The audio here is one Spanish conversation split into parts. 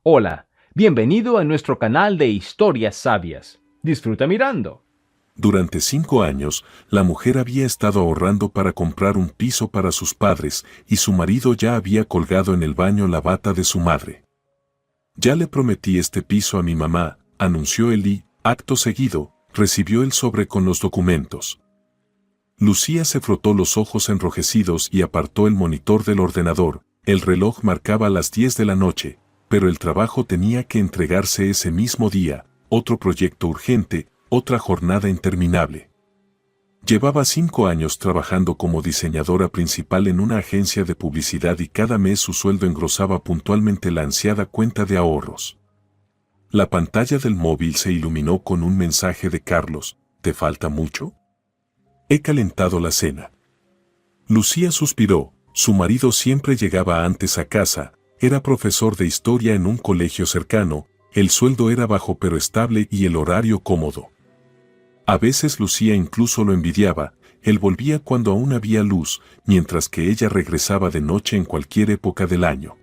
Hola, bienvenido a nuestro canal de historias sabias. Disfruta mirando. Durante 5 años, la mujer había estado ahorrando para comprar un piso para sus padres y su marido ya había colgado en el baño la bata de su madre. Ya le prometí este piso a mi mamá, anunció él y, acto seguido, recibió el sobre con los documentos. Lucía se frotó los ojos enrojecidos y apartó el monitor del ordenador. El reloj marcaba las 10 de la noche, pero el trabajo tenía que entregarse ese mismo día, otro proyecto urgente, otra jornada interminable. Llevaba 5 años trabajando como diseñadora principal en una agencia de publicidad y cada mes su sueldo engrosaba puntualmente la ansiada cuenta de ahorros. La pantalla del móvil se iluminó con un mensaje de Carlos: ¿te falta mucho? He calentado la cena. Lucía suspiró. Su marido siempre llegaba antes a casa, era profesor de historia en un colegio cercano, el sueldo era bajo pero estable y el horario cómodo. A veces Lucía incluso lo envidiaba, él volvía cuando aún había luz, mientras que ella regresaba de noche en cualquier época del año.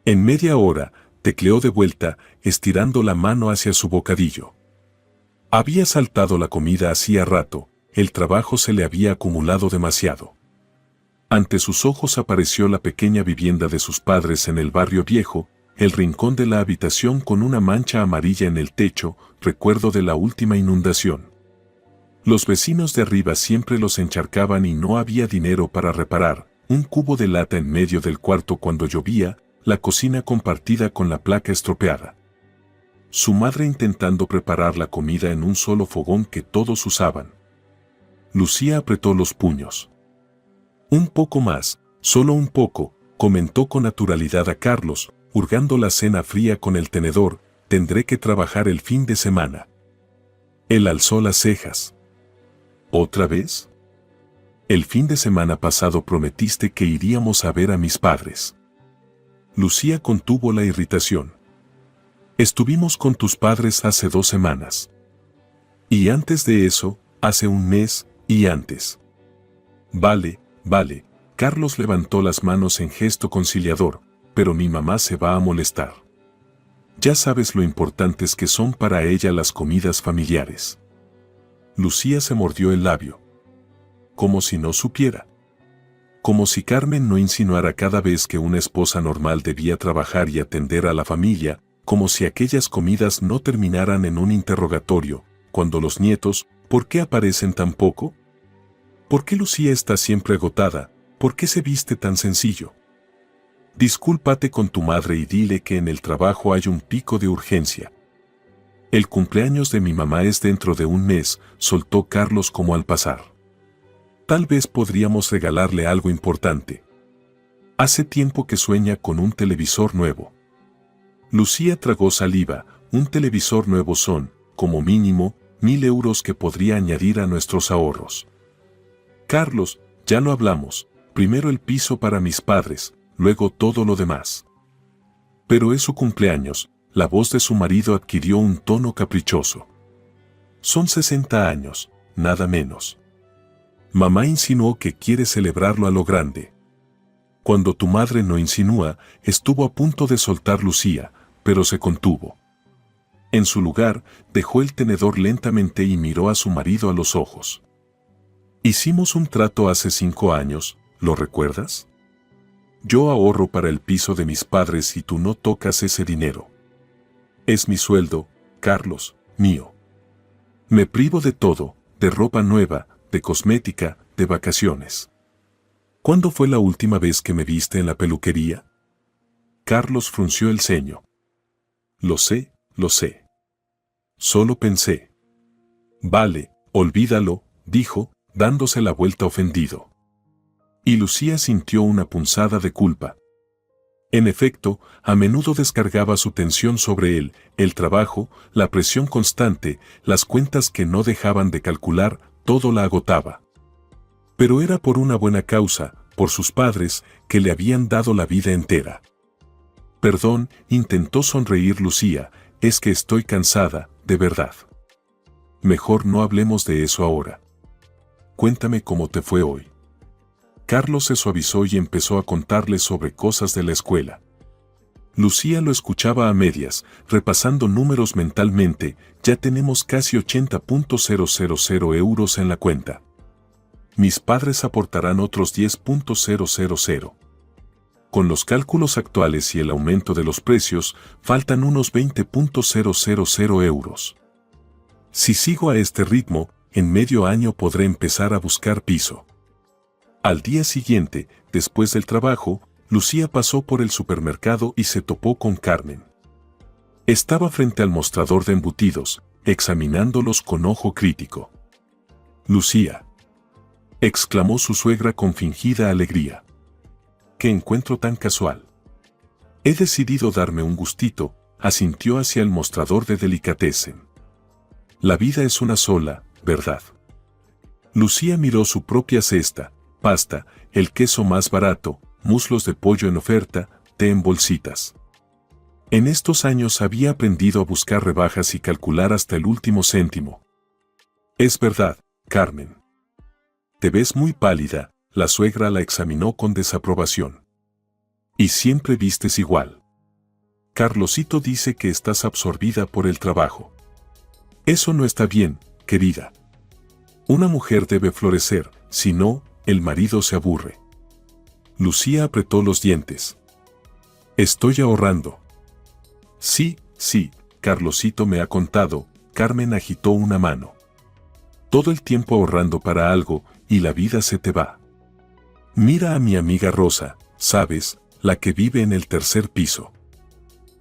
En media hora, tecleó de vuelta, estirando la mano hacia su bocadillo. Había saltado la comida hacía rato, el trabajo se le había acumulado demasiado. Ante sus ojos apareció la pequeña vivienda de sus padres en el barrio viejo, el rincón de la habitación con una mancha amarilla en el techo, recuerdo de la última inundación. Los vecinos de arriba siempre los encharcaban y no había dinero para reparar, un cubo de lata en medio del cuarto cuando llovía, la cocina compartida con la placa estropeada. Su madre intentando preparar la comida en un solo fogón que todos usaban. Lucía apretó los puños. Un poco más, solo un poco, comentó con naturalidad a Carlos, hurgando la cena fría con el tenedor, tendré que trabajar el fin de semana. Él alzó las cejas. ¿Otra vez? El fin de semana pasado prometiste que iríamos a ver a mis padres. Lucía contuvo la irritación. Estuvimos con tus padres hace 2 semanas. Y antes de eso, hace un mes, y antes. Vale. Carlos levantó las manos en gesto conciliador, pero mi mamá se va a molestar. Ya sabes lo importantes que son para ella las comidas familiares. Lucía se mordió el labio. Como si no supiera. Como si Carmen no insinuara cada vez que una esposa normal debía trabajar y atender a la familia, como si aquellas comidas no terminaran en un interrogatorio, cuando los nietos, ¿por qué aparecen tan poco? ¿Por qué Lucía está siempre agotada? ¿Por qué se viste tan sencillo? Discúlpate con tu madre y dile que en el trabajo hay un pico de urgencia. El cumpleaños de mi mamá es dentro de un mes, soltó Carlos como al pasar. Tal vez podríamos regalarle algo importante. Hace tiempo que sueña con un televisor nuevo. Lucía tragó saliva, un televisor nuevo son, como mínimo, 1.000 euros que podría añadir a nuestros ahorros. Carlos, ya lo hablamos, primero el piso para mis padres, luego todo lo demás. Pero es su cumpleaños, la voz de su marido adquirió un tono caprichoso. Son 60 años, nada menos. Mamá insinuó que quiere celebrarlo a lo grande. Cuando tu madre no insinúa, estuvo a punto de soltar Lucía, pero se contuvo. En su lugar, dejó el tenedor lentamente y miró a su marido a los ojos. Hicimos un trato hace 5 años, ¿lo recuerdas? Yo ahorro para el piso de mis padres y tú no tocas ese dinero. Es mi sueldo, Carlos, mío. Me privo de todo, de ropa nueva, de cosmética, de vacaciones. ¿Cuándo fue la última vez que me viste en la peluquería? Carlos frunció el ceño. Lo sé. Solo pensé. Vale, olvídalo, dijo, dándose la vuelta ofendido. Y Lucía sintió una punzada de culpa. En efecto, a menudo descargaba su tensión sobre él, el trabajo, la presión constante, las cuentas que no dejaban de calcular, todo la agotaba. Pero era por una buena causa, por sus padres, que le habían dado la vida entera. Perdón, intentó sonreír Lucía, es que estoy cansada, de verdad. Mejor no hablemos de eso ahora. Cuéntame cómo te fue hoy. Carlos se suavizó y empezó a contarle sobre cosas de la escuela. Lucía lo escuchaba a medias, repasando números mentalmente. Ya tenemos casi 80.000 euros en la cuenta. Mis padres aportarán otros 10.000. Con los cálculos actuales y el aumento de los precios, faltan unos 20.000 euros. Si sigo a este ritmo, en medio año podré empezar a buscar piso. Al día siguiente, después del trabajo, Lucía pasó por el supermercado y se topó con Carmen. Estaba frente al mostrador de embutidos, examinándolos con ojo crítico. «Lucía», exclamó su suegra con fingida alegría. «¡Qué encuentro tan casual! He decidido darme un gustito», asintió hacia el mostrador de delicatessen. «La vida es una sola, ¿verdad?». Lucía miró su propia cesta, pasta, el queso más barato, muslos de pollo en oferta, té en bolsitas. En estos años había aprendido a buscar rebajas y calcular hasta el último céntimo. «Es verdad, Carmen. Te ves muy pálida», la suegra la examinó con desaprobación. «Y siempre vistes igual. Carlosito dice que estás absorbida por el trabajo. Eso no está bien, querida. Una mujer debe florecer, si no, el marido se aburre». Lucía apretó los dientes. «Estoy ahorrando». «Sí, sí, Carlosito me ha contado», Carmen agitó una mano. «Todo el tiempo ahorrando para algo, y la vida se te va. Mira a mi amiga Rosa, ¿sabes? La que vive en el tercer piso.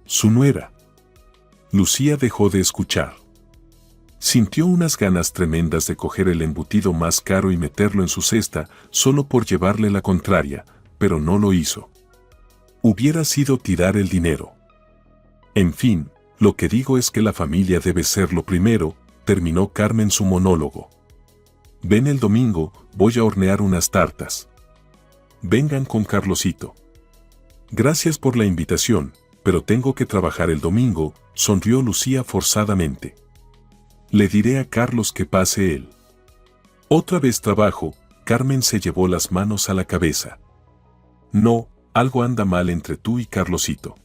Su nuera». Lucía dejó de escuchar. Sintió unas ganas tremendas de coger el embutido más caro y meterlo en su cesta, solo por llevarle la contraria, pero no lo hizo. Hubiera sido tirar el dinero. «En fin, lo que digo es que la familia debe ser lo primero», terminó Carmen su monólogo. «Ven el domingo, voy a hornear unas tartas. Vengan con Carlosito». «Gracias por la invitación, pero tengo que trabajar el domingo», sonrió Lucía forzadamente. «Le diré a Carlos que pase él». «Otra vez trabajo», Carmen se llevó las manos a la cabeza. «No, algo anda mal entre tú y Carlosito.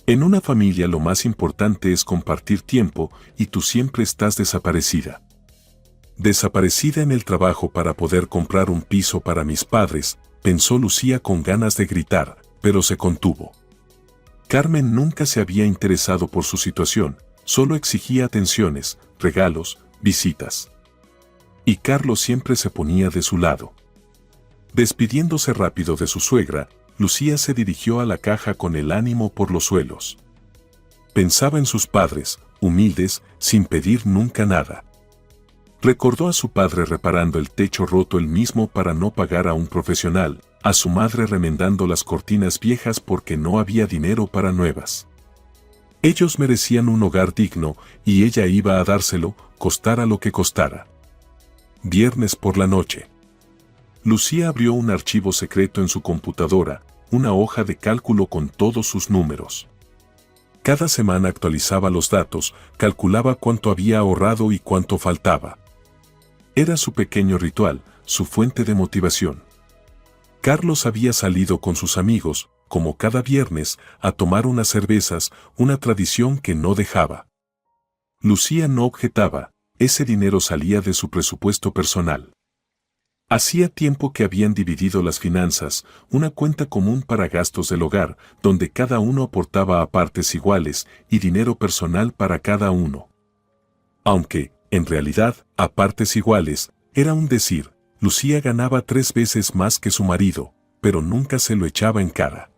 En una familia lo más importante es compartir tiempo y tú siempre estás desaparecida». «Desaparecida en el trabajo para poder comprar un piso para mis padres», pensó Lucía con ganas de gritar, pero se contuvo. Carmen nunca se había interesado por su situación, solo exigía atenciones, regalos, visitas. Y Carlos siempre se ponía de su lado. Despidiéndose rápido de su suegra, Lucía se dirigió a la caja con el ánimo por los suelos. Pensaba en sus padres, humildes, sin pedir nunca nada. Recordó a su padre reparando el techo roto él mismo para no pagar a un profesional, a su madre remendando las cortinas viejas porque no había dinero para nuevas. Ellos merecían un hogar digno y ella iba a dárselo, costara lo que costara. Viernes por la noche. Lucía abrió un archivo secreto en su computadora, una hoja de cálculo con todos sus números. Cada semana actualizaba los datos, calculaba cuánto había ahorrado y cuánto faltaba. Era su pequeño ritual, su fuente de motivación. Carlos había salido con sus amigos, como cada viernes, a tomar unas cervezas, una tradición que no dejaba. Lucía no objetaba, ese dinero salía de su presupuesto personal. Hacía tiempo que habían dividido las finanzas, una cuenta común para gastos del hogar, donde cada uno aportaba a partes iguales y dinero personal para cada uno. Aunque, en realidad, a partes iguales, era un decir, Lucía ganaba 3 veces más que su marido, pero nunca se lo echaba en cara.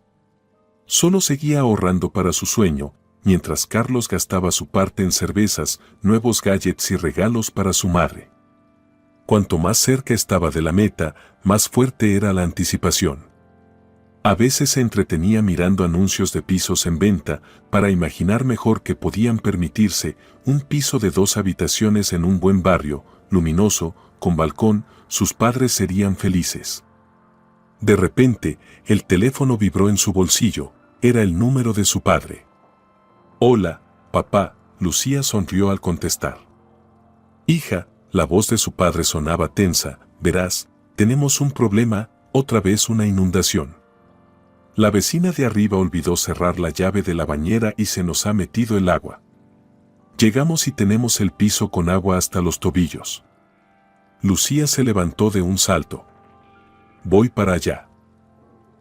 Solo seguía ahorrando para su sueño, mientras Carlos gastaba su parte en cervezas, nuevos gadgets y regalos para su madre. Cuanto más cerca estaba de la meta, más fuerte era la anticipación. A veces se entretenía mirando anuncios de pisos en venta para imaginar mejor que podían permitirse un piso de 2 habitaciones en un buen barrio, luminoso, con balcón, sus padres serían felices. De repente, el teléfono vibró en su bolsillo, era el número de su padre. «Hola, papá», Lucía sonrió al contestar. «Hija», la voz de su padre sonaba tensa, «verás, tenemos un problema, otra vez una inundación. La vecina de arriba olvidó cerrar la llave de la bañera y se nos ha metido el agua. Llegamos y tenemos el piso con agua hasta los tobillos. Lucía se levantó de un salto. Voy para allá.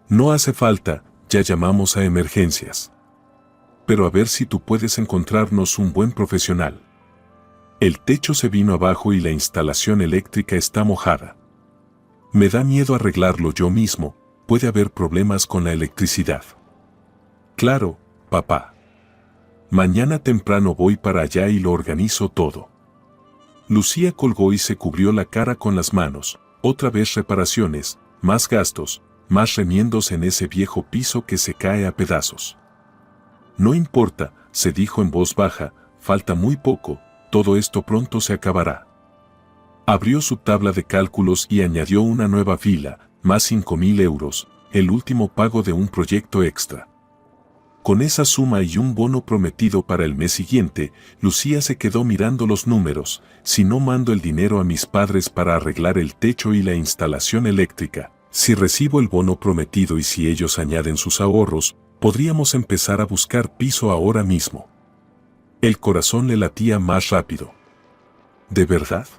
No hace falta, ya llamamos a emergencias. Pero a ver si tú puedes encontrarnos un buen profesional. El techo se vino abajo y la instalación eléctrica está mojada. Me da miedo arreglarlo yo mismo, puede haber problemas con la electricidad. Claro, papá. Mañana temprano voy para allá y lo organizo todo. Lucía colgó y se cubrió la cara con las manos. Otra vez reparaciones, más gastos, más remiendos en ese viejo piso que se cae a pedazos. No importa, se dijo en voz baja, falta muy poco, todo esto pronto se acabará. Abrió su tabla de cálculos y añadió una nueva fila, más 5.000 euros, el último pago de un proyecto extra. Con esa suma y un bono prometido para el mes siguiente, Lucía se quedó mirando los números. Si no mando el dinero a mis padres para arreglar el techo y la instalación eléctrica, si recibo el bono prometido y si ellos añaden sus ahorros, podríamos empezar a buscar piso ahora mismo. El corazón le latía más rápido. ¿De verdad?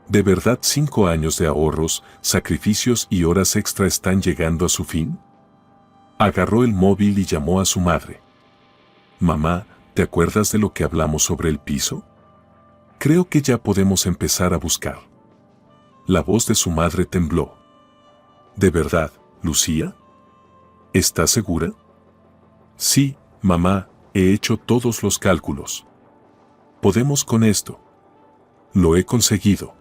¿De verdad 5 años de ahorros, sacrificios y horas extra están llegando a su fin? Agarró el móvil y llamó a su madre. Mamá, ¿te acuerdas de lo que hablamos sobre el piso? Creo que ya podemos empezar a buscar. La voz de su madre tembló. ¿De verdad, Lucía? ¿Estás segura? Sí, mamá, he hecho todos los cálculos. Podemos con esto. Lo he conseguido.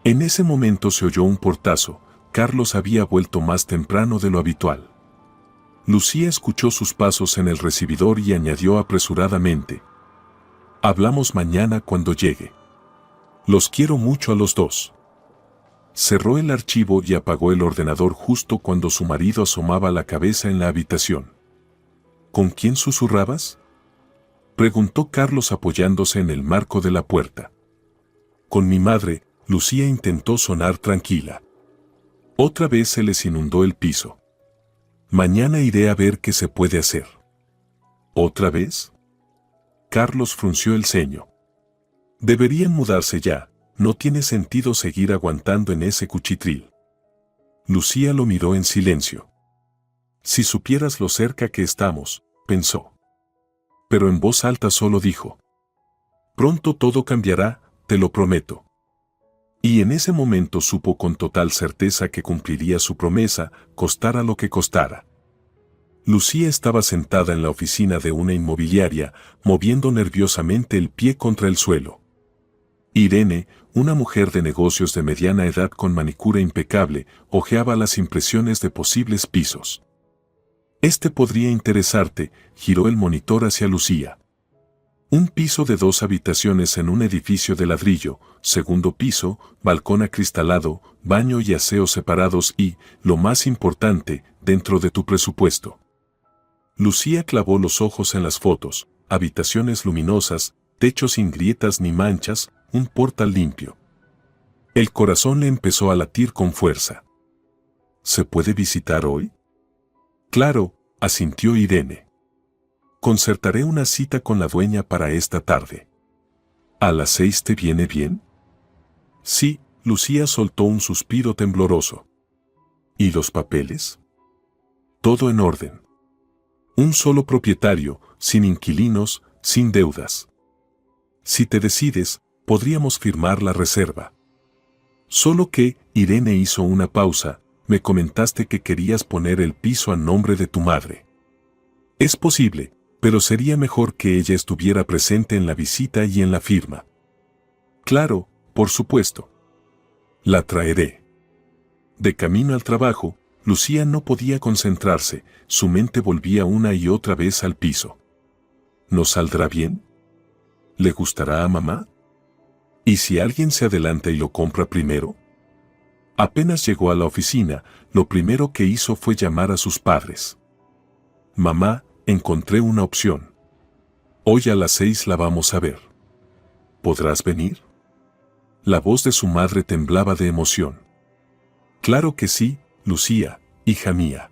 En ese momento se oyó un portazo. Carlos había vuelto más temprano de lo habitual. Lucía escuchó sus pasos en el recibidor y añadió apresuradamente. Hablamos mañana cuando llegue. Los quiero mucho a los dos. Cerró el archivo y apagó el ordenador justo cuando su marido asomaba la cabeza en la habitación. ¿Con quién susurrabas?, preguntó Carlos apoyándose en el marco de la puerta. Con mi madre, Lucía intentó sonar tranquila. Otra vez se les inundó el piso. Mañana iré a ver qué se puede hacer. ¿Otra vez? Carlos frunció el ceño. Deberían mudarse ya, no tiene sentido seguir aguantando en ese cuchitril. Lucía lo miró en silencio. Si supieras lo cerca que estamos, pensó. Pero en voz alta solo dijo. Pronto todo cambiará, te lo prometo. Y en ese momento supo con total certeza que cumpliría su promesa, costara lo que costara. Lucía estaba sentada en la oficina de una inmobiliaria, moviendo nerviosamente el pie contra el suelo. Irene, una mujer de negocios de mediana edad con manicura impecable, hojeaba las impresiones de posibles pisos. Este podría interesarte, giró el monitor hacia Lucía. Un piso de 2 habitaciones en un edificio de ladrillo, segundo piso, balcón acristalado, baño y aseo separados y, lo más importante, dentro de tu presupuesto. Lucía clavó los ojos en las fotos, habitaciones luminosas, techo sin grietas ni manchas, un portal limpio. El corazón le empezó a latir con fuerza. ¿Se puede visitar hoy? Claro, asintió Irene. Concertaré una cita con la dueña para esta tarde. ¿A las 6 te viene bien? Sí, Lucía soltó un suspiro tembloroso. ¿Y los papeles? Todo en orden. Un solo propietario, sin inquilinos, sin deudas. Si te decides, podríamos firmar la reserva. Solo que, Irene hizo una pausa, me comentaste que querías poner el piso a nombre de tu madre. Es posible, pero sería mejor que ella estuviera presente en la visita y en la firma. Claro, por supuesto. La traeré. De camino al trabajo, Lucía no podía concentrarse, su mente volvía una y otra vez al piso. ¿Nos saldrá bien? ¿Le gustará a mamá? ¿Y si alguien se adelanta y lo compra primero? Apenas llegó a la oficina, lo primero que hizo fue llamar a sus padres. Mamá, encontré una opción. Hoy a las 6 la vamos a ver. ¿Podrás venir? La voz de su madre temblaba de emoción. Claro que sí, Lucía, hija mía.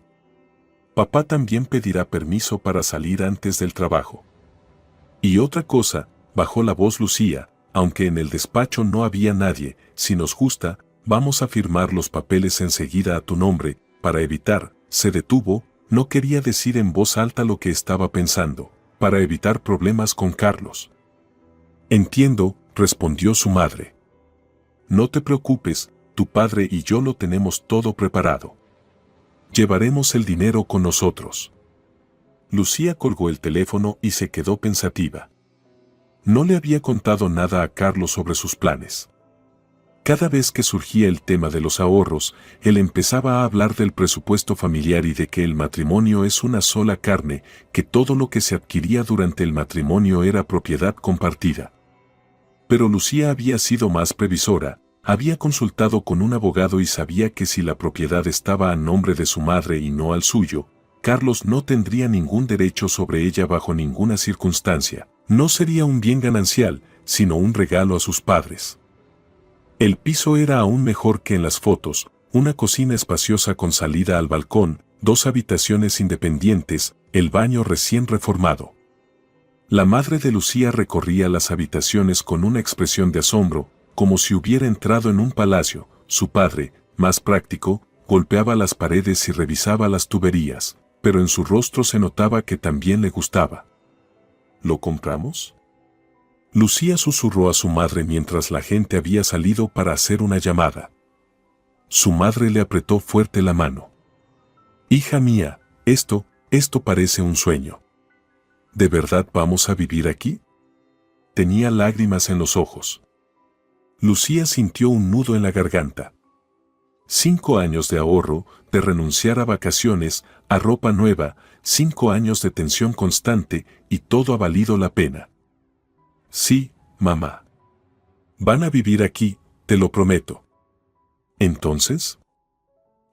Papá también pedirá permiso para salir antes del trabajo. Y otra cosa, bajó la voz Lucía, aunque en el despacho no había nadie, si nos gusta, vamos a firmar los papeles enseguida a tu nombre, para evitar, se detuvo, no quería decir en voz alta lo que estaba pensando, para evitar problemas con Carlos. Entiendo, respondió su madre. No te preocupes, tu padre y yo lo tenemos todo preparado. Llevaremos el dinero con nosotros. Lucía colgó el teléfono y se quedó pensativa. No le había contado nada a Carlos sobre sus planes. Cada vez que surgía el tema de los ahorros, él empezaba a hablar del presupuesto familiar y de que el matrimonio es una sola carne, que todo lo que se adquiría durante el matrimonio era propiedad compartida. Pero Lucía había sido más previsora, había consultado con un abogado y sabía que si la propiedad estaba a nombre de su madre y no al suyo, Carlos no tendría ningún derecho sobre ella bajo ninguna circunstancia. No sería un bien ganancial, sino un regalo a sus padres. El piso era aún mejor que en las fotos, una cocina espaciosa con salida al balcón, 2 habitaciones independientes, el baño recién reformado. La madre de Lucía recorría las habitaciones con una expresión de asombro, como si hubiera entrado en un palacio. Su padre, más práctico, golpeaba las paredes y revisaba las tuberías, pero en su rostro se notaba que también le gustaba. ¿Lo compramos? Lucía susurró a su madre mientras la gente había salido para hacer una llamada. Su madre le apretó fuerte la mano. Hija mía, esto parece un sueño. ¿De verdad vamos a vivir aquí? Tenía lágrimas en los ojos. Lucía sintió un nudo en la garganta. 5 años de ahorro, de renunciar a vacaciones, a ropa nueva, 5 años de tensión constante, y todo ha valido la pena. Sí, mamá. Van a vivir aquí, te lo prometo. ¿Entonces?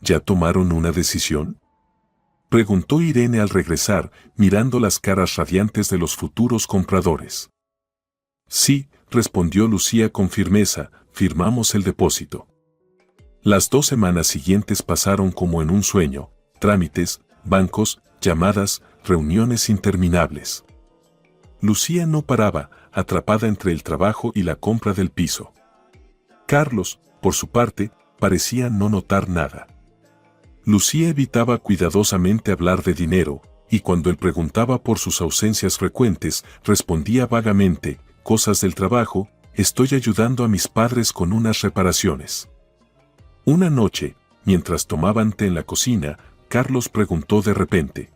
¿Ya tomaron una decisión? Preguntó Irene al regresar, mirando las caras radiantes de los futuros compradores. Sí, respondió Lucía con firmeza, firmamos el depósito. Las 2 semanas siguientes pasaron como en un sueño, trámites, bancos, llamadas, reuniones interminables. Lucía no paraba, atrapada entre el trabajo y la compra del piso. Carlos, por su parte, parecía no notar nada. Lucía evitaba cuidadosamente hablar de dinero, y cuando él preguntaba por sus ausencias frecuentes, respondía vagamente, cosas del trabajo, estoy ayudando a mis padres con unas reparaciones. Una noche, mientras tomaban té en la cocina, Carlos preguntó de repente,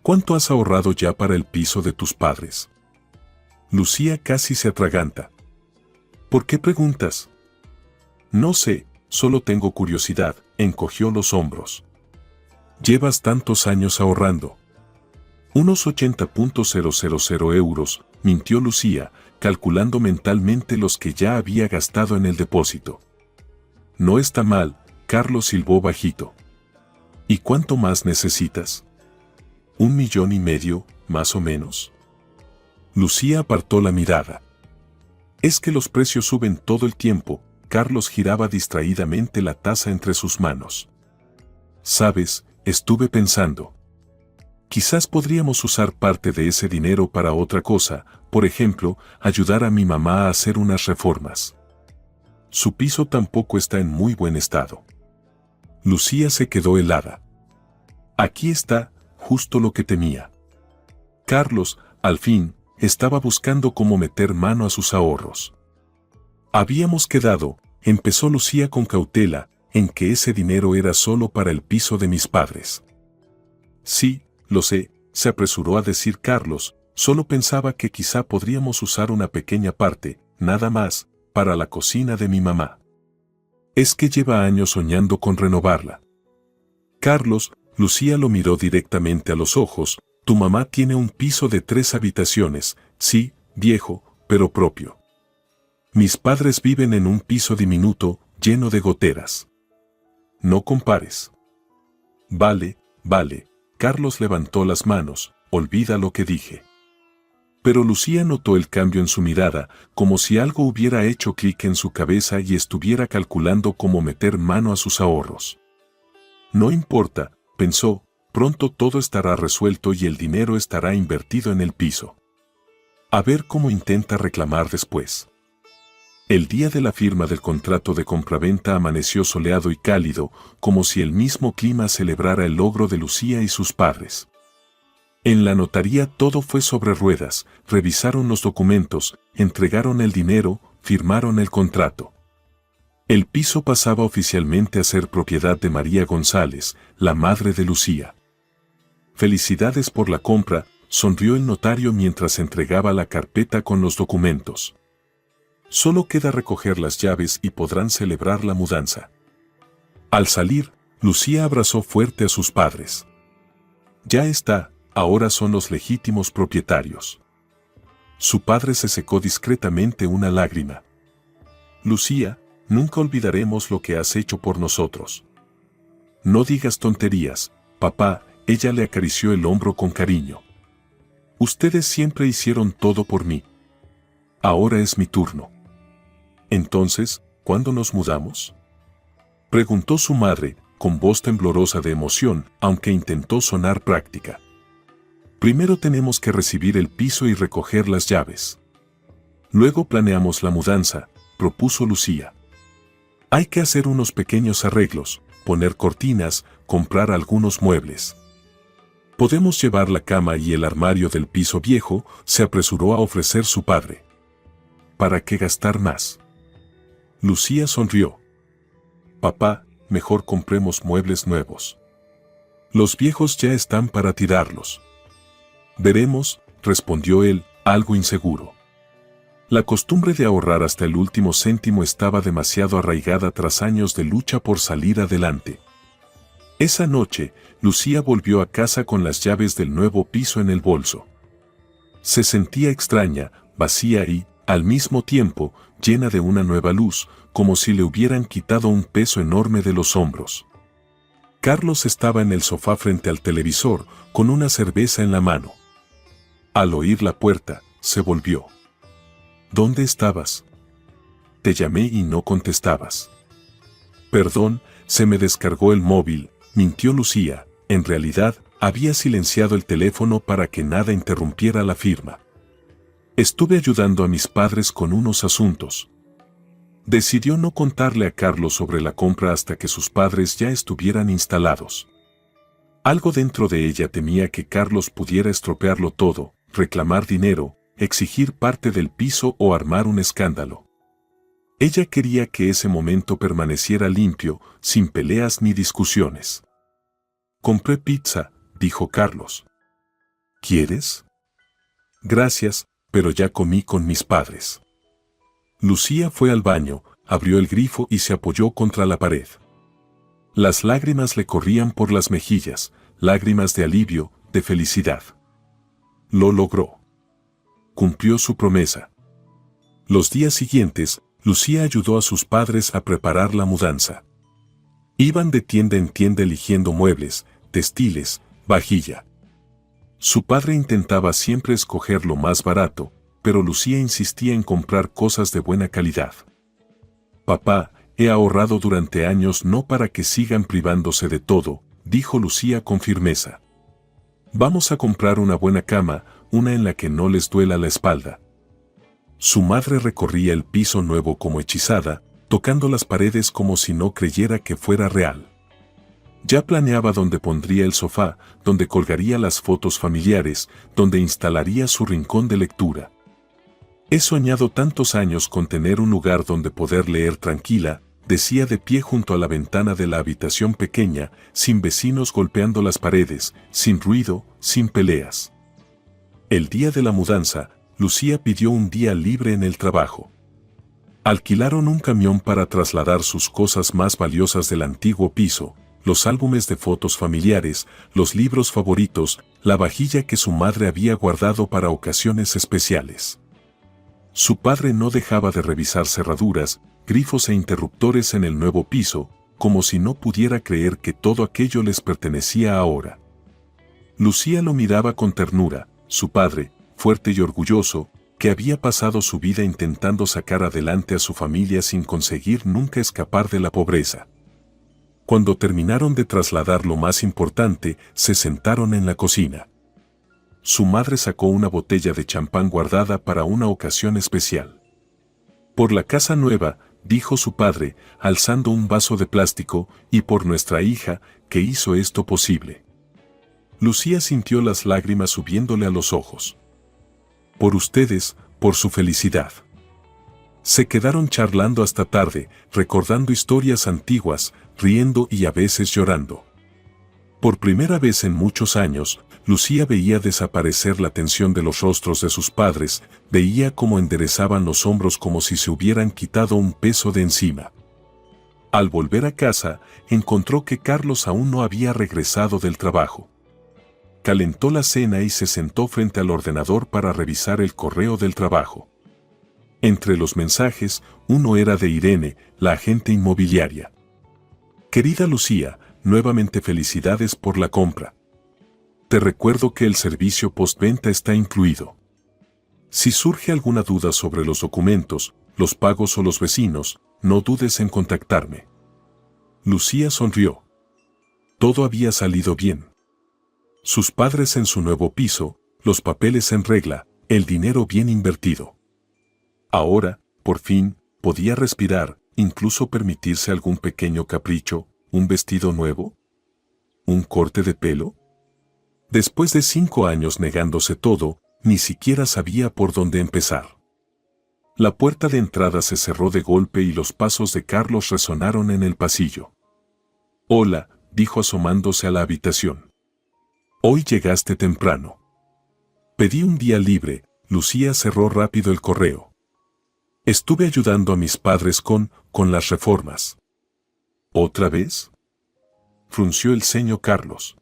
¿cuánto has ahorrado ya para el piso de tus padres? Lucía casi se atraganta. ¿Por qué preguntas? No sé, solo tengo curiosidad, encogió los hombros. Llevas tantos años ahorrando. Unos 80.000 euros, mintió Lucía, calculando mentalmente los que ya había gastado en el depósito. No está mal, Carlos silbó bajito. ¿Y cuánto más necesitas? 1,5 millones, más o menos. Lucía apartó la mirada. Es que los precios suben todo el tiempo. Carlos giraba distraídamente la taza entre sus manos. Sabes, estuve pensando. Quizás podríamos usar parte de ese dinero para otra cosa, por ejemplo, ayudar a mi mamá a hacer unas reformas. Su piso tampoco está en muy buen estado. Lucía se quedó helada. Aquí está, justo lo que temía. Carlos, al fin, estaba buscando cómo meter mano a sus ahorros. Habíamos quedado, empezó Lucía con cautela, en que ese dinero era solo para el piso de mis padres. Sí, lo sé, se apresuró a decir Carlos, solo pensaba que quizá podríamos usar una pequeña parte, nada más, para la cocina de mi mamá. Es que lleva años soñando con renovarla. Carlos, Lucía lo miró directamente a los ojos, tu mamá tiene un piso de 3 habitaciones, sí, viejo, pero propio. Mis padres viven en un piso diminuto, lleno de goteras. No compares. Vale, Carlos levantó las manos, olvida lo que dije. Pero Lucía notó el cambio en su mirada, como si algo hubiera hecho clic en su cabeza y estuviera calculando cómo meter mano a sus ahorros. No importa, pensó, Pronto todo estará resuelto y el dinero estará invertido en el piso. A ver cómo intenta reclamar después. El día de la firma del contrato de compraventa amaneció soleado y cálido, como si el mismo clima celebrara el logro de Lucía y sus padres. En la notaría todo fue sobre ruedas, revisaron los documentos, entregaron el dinero, firmaron el contrato. El piso pasaba oficialmente a ser propiedad de María González, la madre de Lucía. Felicidades por la compra, sonrió el notario mientras entregaba la carpeta con los documentos. Solo queda recoger las llaves y podrán celebrar la mudanza. Al salir, Lucía abrazó fuerte a sus padres. Ya está, ahora son los legítimos propietarios. Su padre se secó discretamente una lágrima. Lucía, nunca olvidaremos lo que has hecho por nosotros. No digas tonterías, papá, ella le acarició el hombro con cariño. Ustedes siempre hicieron todo por mí. Ahora es mi turno. Entonces, ¿cuándo nos mudamos?, preguntó su madre, con voz temblorosa de emoción, aunque intentó sonar práctica. Primero tenemos que recibir el piso y recoger las llaves. Luego planeamos la mudanza, propuso Lucía. Hay que hacer unos pequeños arreglos, poner cortinas, comprar algunos muebles. Podemos llevar la cama y el armario del piso viejo, se apresuró a ofrecer su padre. ¿Para qué gastar más? Lucía sonrió. Papá, mejor compremos muebles nuevos. Los viejos ya están para tirarlos. Veremos, respondió él, algo inseguro. La costumbre de ahorrar hasta el último céntimo estaba demasiado arraigada tras años de lucha por salir adelante. Esa noche, Lucía volvió a casa con las llaves del nuevo piso en el bolso. Se sentía extraña, vacía y, al mismo tiempo, llena de una nueva luz, como si le hubieran quitado un peso enorme de los hombros. Carlos estaba en el sofá frente al televisor, con una cerveza en la mano. Al oír la puerta, se volvió. ¿Dónde estabas? Te llamé y no contestabas. Perdón, se me descargó el móvil, mintió Lucía. En realidad, había silenciado el teléfono para que nada interrumpiera la firma. Estuve ayudando a mis padres con unos asuntos. Decidió no contarle a Carlos sobre la compra hasta que sus padres ya estuvieran instalados. Algo dentro de ella temía que Carlos pudiera estropearlo todo, reclamar dinero, exigir parte del piso o armar un escándalo. Ella quería que ese momento permaneciera limpio, sin peleas ni discusiones. Compré pizza, dijo Carlos. ¿Quieres? Gracias, pero ya comí con mis padres. Lucía fue al baño, abrió el grifo y se apoyó contra la pared. Las lágrimas le corrían por las mejillas, lágrimas de alivio, de felicidad. Lo logró. Cumplió su promesa. Los días siguientes, Lucía ayudó a sus padres a preparar la mudanza. Iban de tienda en tienda eligiendo muebles, textiles, vajilla. Su padre intentaba siempre escoger lo más barato, pero Lucía insistía en comprar cosas de buena calidad. Papá, he ahorrado durante años no para que sigan privándose de todo, dijo Lucía con firmeza. Vamos a comprar una buena cama, una en la que no les duela la espalda. Su madre recorría el piso nuevo como hechizada, tocando las paredes como si no creyera que fuera real. Ya planeaba dónde pondría el sofá, dónde colgaría las fotos familiares, dónde instalaría su rincón de lectura. He soñado tantos años con tener un lugar donde poder leer tranquila, decía de pie junto a la ventana de la habitación pequeña, sin vecinos golpeando las paredes, sin ruido, sin peleas. El día de la mudanza, Lucía pidió un día libre en el trabajo. Alquilaron un camión para trasladar sus cosas más valiosas del antiguo piso, los álbumes de fotos familiares, los libros favoritos, la vajilla que su madre había guardado para ocasiones especiales. Su padre no dejaba de revisar cerraduras, grifos e interruptores en el nuevo piso, como si no pudiera creer que todo aquello les pertenecía ahora. Lucía lo miraba con ternura, su padre, fuerte y orgulloso, que había pasado su vida intentando sacar adelante a su familia sin conseguir nunca escapar de la pobreza. Cuando terminaron de trasladar lo más importante, se sentaron en la cocina. Su madre sacó una botella de champán guardada para una ocasión especial. Por la casa nueva, dijo su padre, alzando un vaso de plástico, y por nuestra hija, que hizo esto posible. Lucía sintió las lágrimas subiéndole a los ojos. Por ustedes, por su felicidad. Se quedaron charlando hasta tarde, recordando historias antiguas, riendo y a veces llorando. Por primera vez en muchos años, Lucía veía desaparecer la tensión de los rostros de sus padres, veía cómo enderezaban los hombros como si se hubieran quitado un peso de encima. Al volver a casa, encontró que Carlos aún no había regresado del trabajo. Calentó la cena y se sentó frente al ordenador para revisar el correo del trabajo. Entre los mensajes, uno era de Irene, la agente inmobiliaria. Querida Lucía, nuevamente felicidades por la compra. Te recuerdo que el servicio postventa está incluido. Si surge alguna duda sobre los documentos, los pagos o los vecinos, no dudes en contactarme. Lucía sonrió. Todo había salido bien. Sus padres en su nuevo piso, los papeles en regla, el dinero bien invertido. Ahora, por fin, podía respirar, incluso permitirse algún pequeño capricho, un vestido nuevo, un corte de pelo. Después de 5 años negándose todo, ni siquiera sabía por dónde empezar. La puerta de entrada se cerró de golpe y los pasos de Carlos resonaron en el pasillo. Hola, dijo asomándose a la habitación. Hoy llegaste temprano. Pedí un día libre. Lucía cerró rápido el correo. Estuve ayudando a mis padres con las reformas. ¿Otra vez? Frunció el ceño Carlos.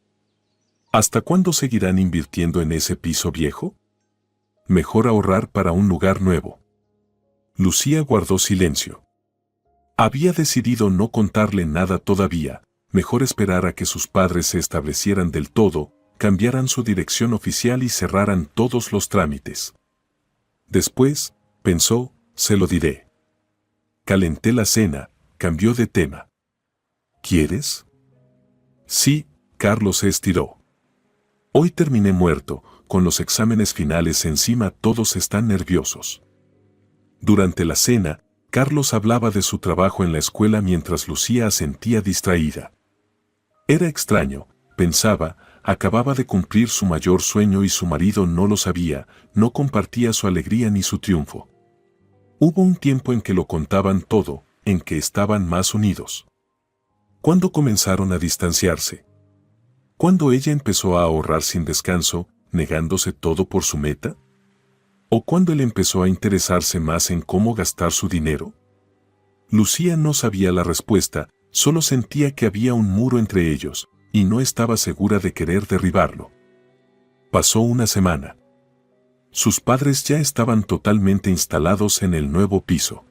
¿Hasta cuándo seguirán invirtiendo en ese piso viejo? Mejor ahorrar para un lugar nuevo. Lucía guardó silencio. Había decidido no contarle nada todavía, mejor esperar a que sus padres se establecieran del todo, cambiaran su dirección oficial y cerraran todos los trámites. Después, pensó, se lo diré. Calenté la cena, cambió de tema. ¿Quieres? Sí, Carlos se estiró. Hoy terminé muerto, con los exámenes finales encima todos están nerviosos. Durante la cena, Carlos hablaba de su trabajo en la escuela mientras Lucía asentía distraída. Era extraño, pensaba, acababa de cumplir su mayor sueño y su marido no lo sabía, no compartía su alegría ni su triunfo. Hubo un tiempo en que lo contaban todo, en que estaban más unidos. ¿Cuándo comenzaron a distanciarse? ¿Cuándo ella empezó a ahorrar sin descanso, negándose todo por su meta? ¿O cuándo él empezó a interesarse más en cómo gastar su dinero? Lucía no sabía la respuesta, solo sentía que había un muro entre ellos, y no estaba segura de querer derribarlo. Pasó una semana. Sus padres ya estaban totalmente instalados en el nuevo piso.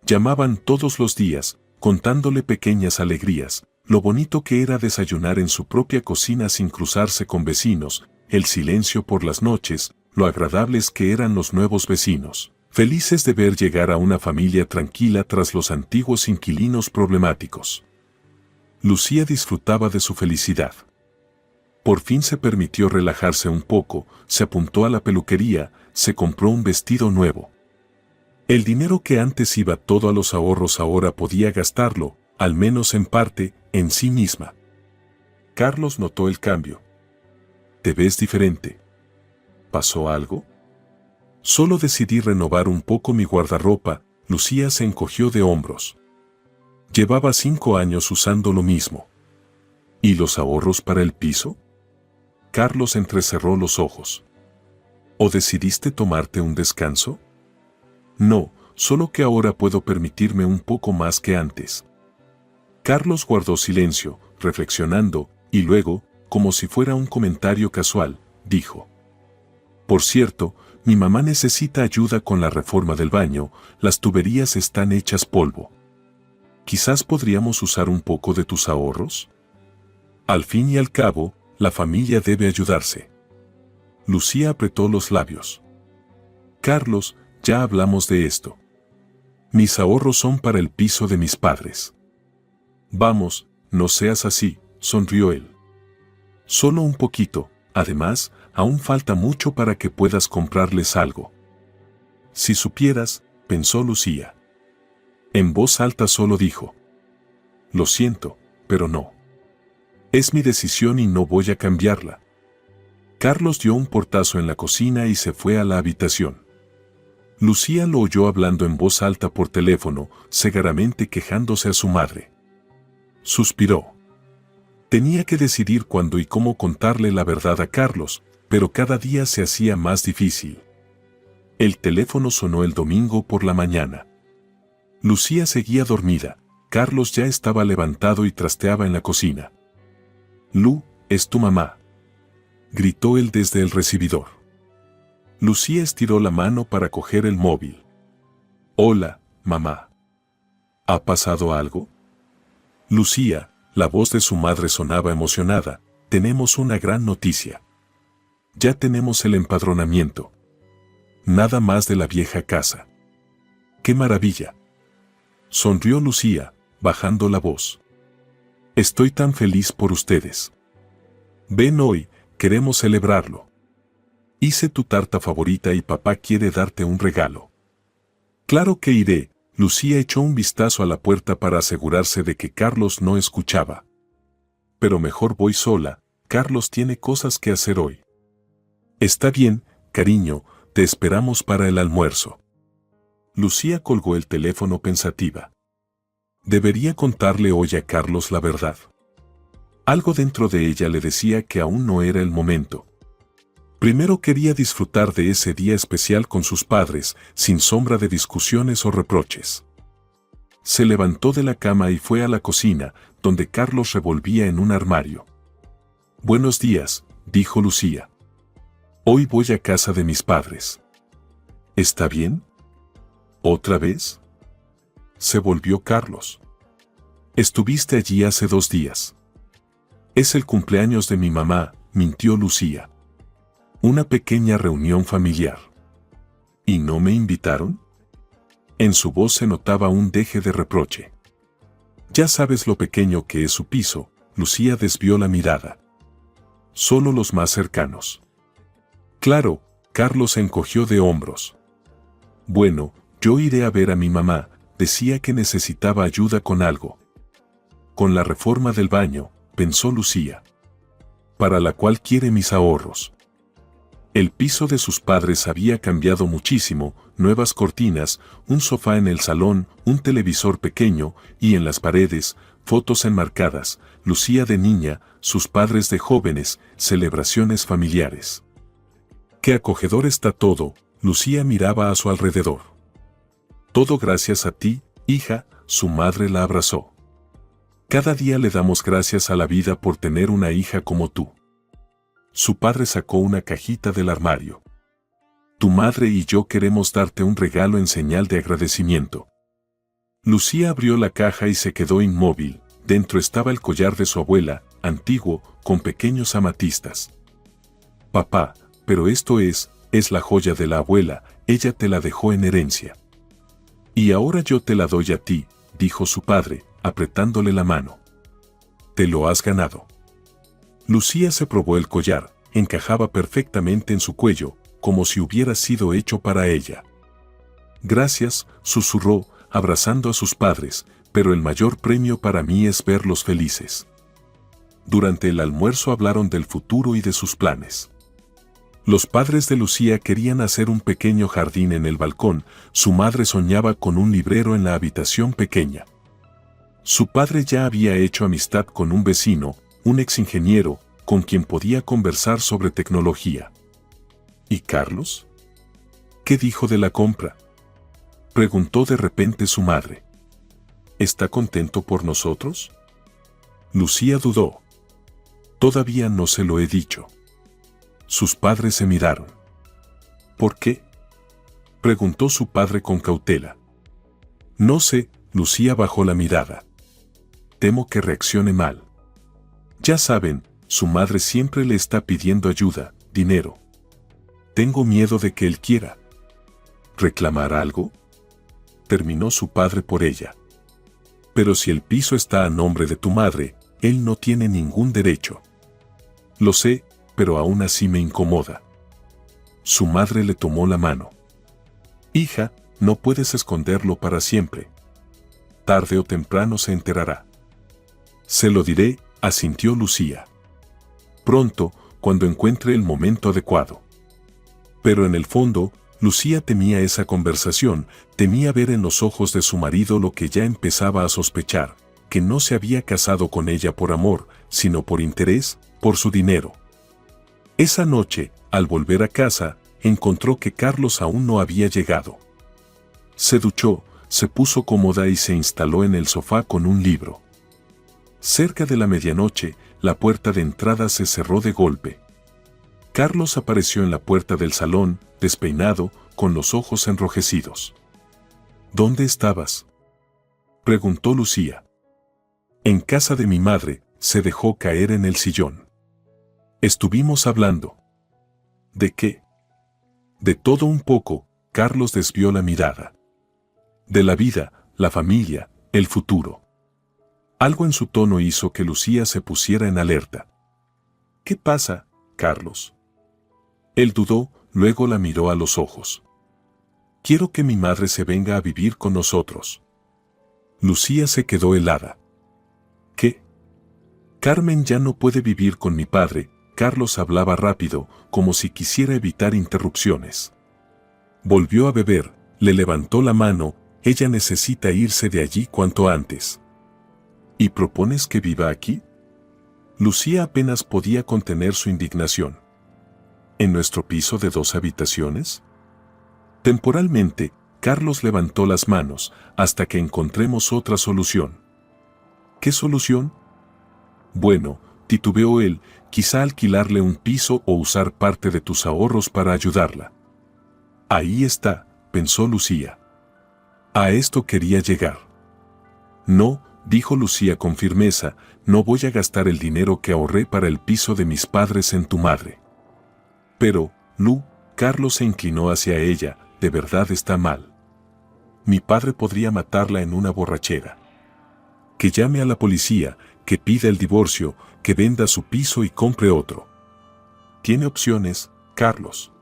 Llamaban todos los días, contándole pequeñas alegrías, lo bonito que era desayunar en su propia cocina sin cruzarse con vecinos, el silencio por las noches, lo agradables que eran los nuevos vecinos, felices de ver llegar a una familia tranquila tras los antiguos inquilinos problemáticos. Lucía disfrutaba de su felicidad. Por fin se permitió relajarse un poco, se apuntó a la peluquería, se compró un vestido nuevo. El dinero que antes iba todo a los ahorros ahora podía gastarlo, al menos en parte, en sí misma. Carlos notó el cambio. ¿Te ves diferente? ¿Pasó algo? Solo decidí renovar un poco mi guardarropa. Lucía se encogió de hombros. Llevaba 5 años usando lo mismo. ¿Y los ahorros para el piso? Carlos entrecerró los ojos. ¿O decidiste tomarte un descanso? No, solo que ahora puedo permitirme un poco más que antes. Carlos guardó silencio, reflexionando, y luego, como si fuera un comentario casual, dijo: Por cierto, mi mamá necesita ayuda con la reforma del baño, las tuberías están hechas polvo. Quizás podríamos usar un poco de tus ahorros. Al fin y al cabo, la familia debe ayudarse. Lucía apretó los labios. Carlos, ya hablamos de esto. Mis ahorros son para el piso de mis padres. Vamos, no seas así, sonrió él. Solo un poquito, además, aún falta mucho para que puedas comprarles algo. Si supieras, pensó Lucía. En voz alta solo dijo: lo siento, pero no. Es mi decisión y no voy a cambiarla. Carlos dio un portazo en la cocina y se fue a la habitación. Lucía lo oyó hablando en voz alta por teléfono, segaramente quejándose a su madre. Suspiró. Tenía que decidir cuándo y cómo contarle la verdad a Carlos, pero cada día se hacía más difícil. El teléfono sonó el domingo por la mañana. Lucía seguía dormida. Carlos ya estaba levantado y trasteaba en la cocina. «Lu, es tu mamá», gritó él desde el recibidor. Lucía estiró la mano para coger el móvil. «Hola, mamá. ¿Ha pasado algo?» Lucía, la voz de su madre sonaba emocionada. «Tenemos una gran noticia. Ya tenemos el empadronamiento. Nada más de la vieja casa». «¡Qué maravilla!», sonrió Lucía, bajando la voz. «Estoy tan feliz por ustedes. Ven hoy, queremos celebrarlo. Hice tu tarta favorita y papá quiere darte un regalo». «Claro que iré». Lucía echó un vistazo a la puerta para asegurarse de que Carlos no escuchaba. «Pero mejor voy sola, Carlos tiene cosas que hacer hoy». «Está bien, cariño, te esperamos para el almuerzo». Lucía colgó el teléfono pensativa. Debería contarle hoy a Carlos la verdad. Algo dentro de ella le decía que aún no era el momento. Primero quería disfrutar de ese día especial con sus padres, sin sombra de discusiones o reproches. Se levantó de la cama y fue a la cocina, donde Carlos revolvía en un armario. «Buenos días», dijo Lucía. «Hoy voy a casa de mis padres». «¿Está bien? ¿Otra vez?», se volvió Carlos. «Estuviste allí hace 2 días». «Es el cumpleaños de mi mamá», mintió Lucía. «Una pequeña reunión familiar». «¿Y no me invitaron?». En su voz se notaba un deje de reproche. «Ya sabes lo pequeño que es su piso», Lucía desvió la mirada. «Solo los más cercanos». «Claro», Carlos se encogió de hombros. «Bueno, yo iré a ver a mi mamá, decía que necesitaba ayuda con algo». «Con la reforma del baño», pensó Lucía. «Para la cual quiere mis ahorros». El piso de sus padres había cambiado muchísimo, nuevas cortinas, un sofá en el salón, un televisor pequeño, y en las paredes, fotos enmarcadas, Lucía de niña, sus padres de jóvenes, celebraciones familiares. «Qué acogedor está todo», Lucía miraba a su alrededor. «Todo gracias a ti, hija», su madre la abrazó. «Cada día le damos gracias a la vida por tener una hija como tú». Su padre sacó una cajita del armario. «Tu madre y yo queremos darte un regalo en señal de agradecimiento». Lucía abrió la caja y se quedó inmóvil. Dentro estaba el collar de su abuela, antiguo, con pequeños amatistas. «Papá, pero esto es la joya de la abuela, ella te la dejó en herencia». «Y ahora yo te la doy a ti», dijo su padre, apretándole la mano. «Te lo has ganado». Lucía se probó el collar, encajaba perfectamente en su cuello, como si hubiera sido hecho para ella. «Gracias», susurró, abrazando a sus padres, «pero el mayor premio para mí es verlos felices». Durante el almuerzo hablaron del futuro y de sus planes. Los padres de Lucía querían hacer un pequeño jardín en el balcón, su madre soñaba con un librero en la habitación pequeña. Su padre ya había hecho amistad con un vecino, un exingeniero, con quien podía conversar sobre tecnología. ¿Y Carlos? ¿Qué dijo de la compra?, preguntó de repente su madre. ¿Está contento por nosotros? Lucía dudó. Todavía no se lo he dicho. Sus padres se miraron. ¿Por qué?, preguntó su padre con cautela. No sé, Lucía bajó la mirada. Temo que reaccione mal. Ya saben, su madre siempre le está pidiendo ayuda, dinero. Tengo miedo de que él quiera reclamar algo. Terminó su padre por ella. Pero si el piso está a nombre de tu madre, él no tiene ningún derecho. Lo sé, pero aún así me incomoda. Su madre le tomó la mano. Hija, no puedes esconderlo para siempre. Tarde o temprano se enterará. Se lo diré, asintió Lucía. Pronto, cuando encuentre el momento adecuado. Pero en el fondo, Lucía temía esa conversación, temía ver en los ojos de su marido lo que ya empezaba a sospechar, que no se había casado con ella por amor, sino por interés, por su dinero. Esa noche, al volver a casa, encontró que Carlos aún no había llegado. Se duchó, se puso cómoda y se instaló en el sofá con un libro. Cerca de la medianoche, la puerta de entrada se cerró de golpe. Carlos apareció en la puerta del salón, despeinado, con los ojos enrojecidos. ¿Dónde estabas?, preguntó Lucía. En casa de mi madre, se dejó caer en el sillón. Estuvimos hablando. ¿De qué? De todo un poco, Carlos desvió la mirada. De la vida, la familia, el futuro. Algo en su tono hizo que Lucía se pusiera en alerta. ¿Qué pasa, Carlos? Él dudó, luego la miró a los ojos. Quiero que mi madre se venga a vivir con nosotros. Lucía se quedó helada. ¿Qué? Carmen ya no puede vivir con mi padre. Carlos hablaba rápido, como si quisiera evitar interrupciones. Volvió a beber, le levantó la mano, ella necesita irse de allí cuanto antes. ¿Y propones que viva aquí? Lucía apenas podía contener su indignación. ¿En nuestro piso de 2 habitaciones? Temporalmente, Carlos levantó las manos, hasta que encontremos otra solución. ¿Qué solución? Bueno, titubeó él, quizá alquilarle un piso o usar parte de tus ahorros para ayudarla. Ahí está, pensó Lucía. A esto quería llegar. No, dijo Lucía con firmeza, no voy a gastar el dinero que ahorré para el piso de mis padres en tu madre. Pero, Lu, Carlos se inclinó hacia ella, de verdad está mal. Mi padre podría matarla en una borrachera. Que llame a la policía, que pida el divorcio, que venda su piso y compre otro. Tiene opciones, Carlos.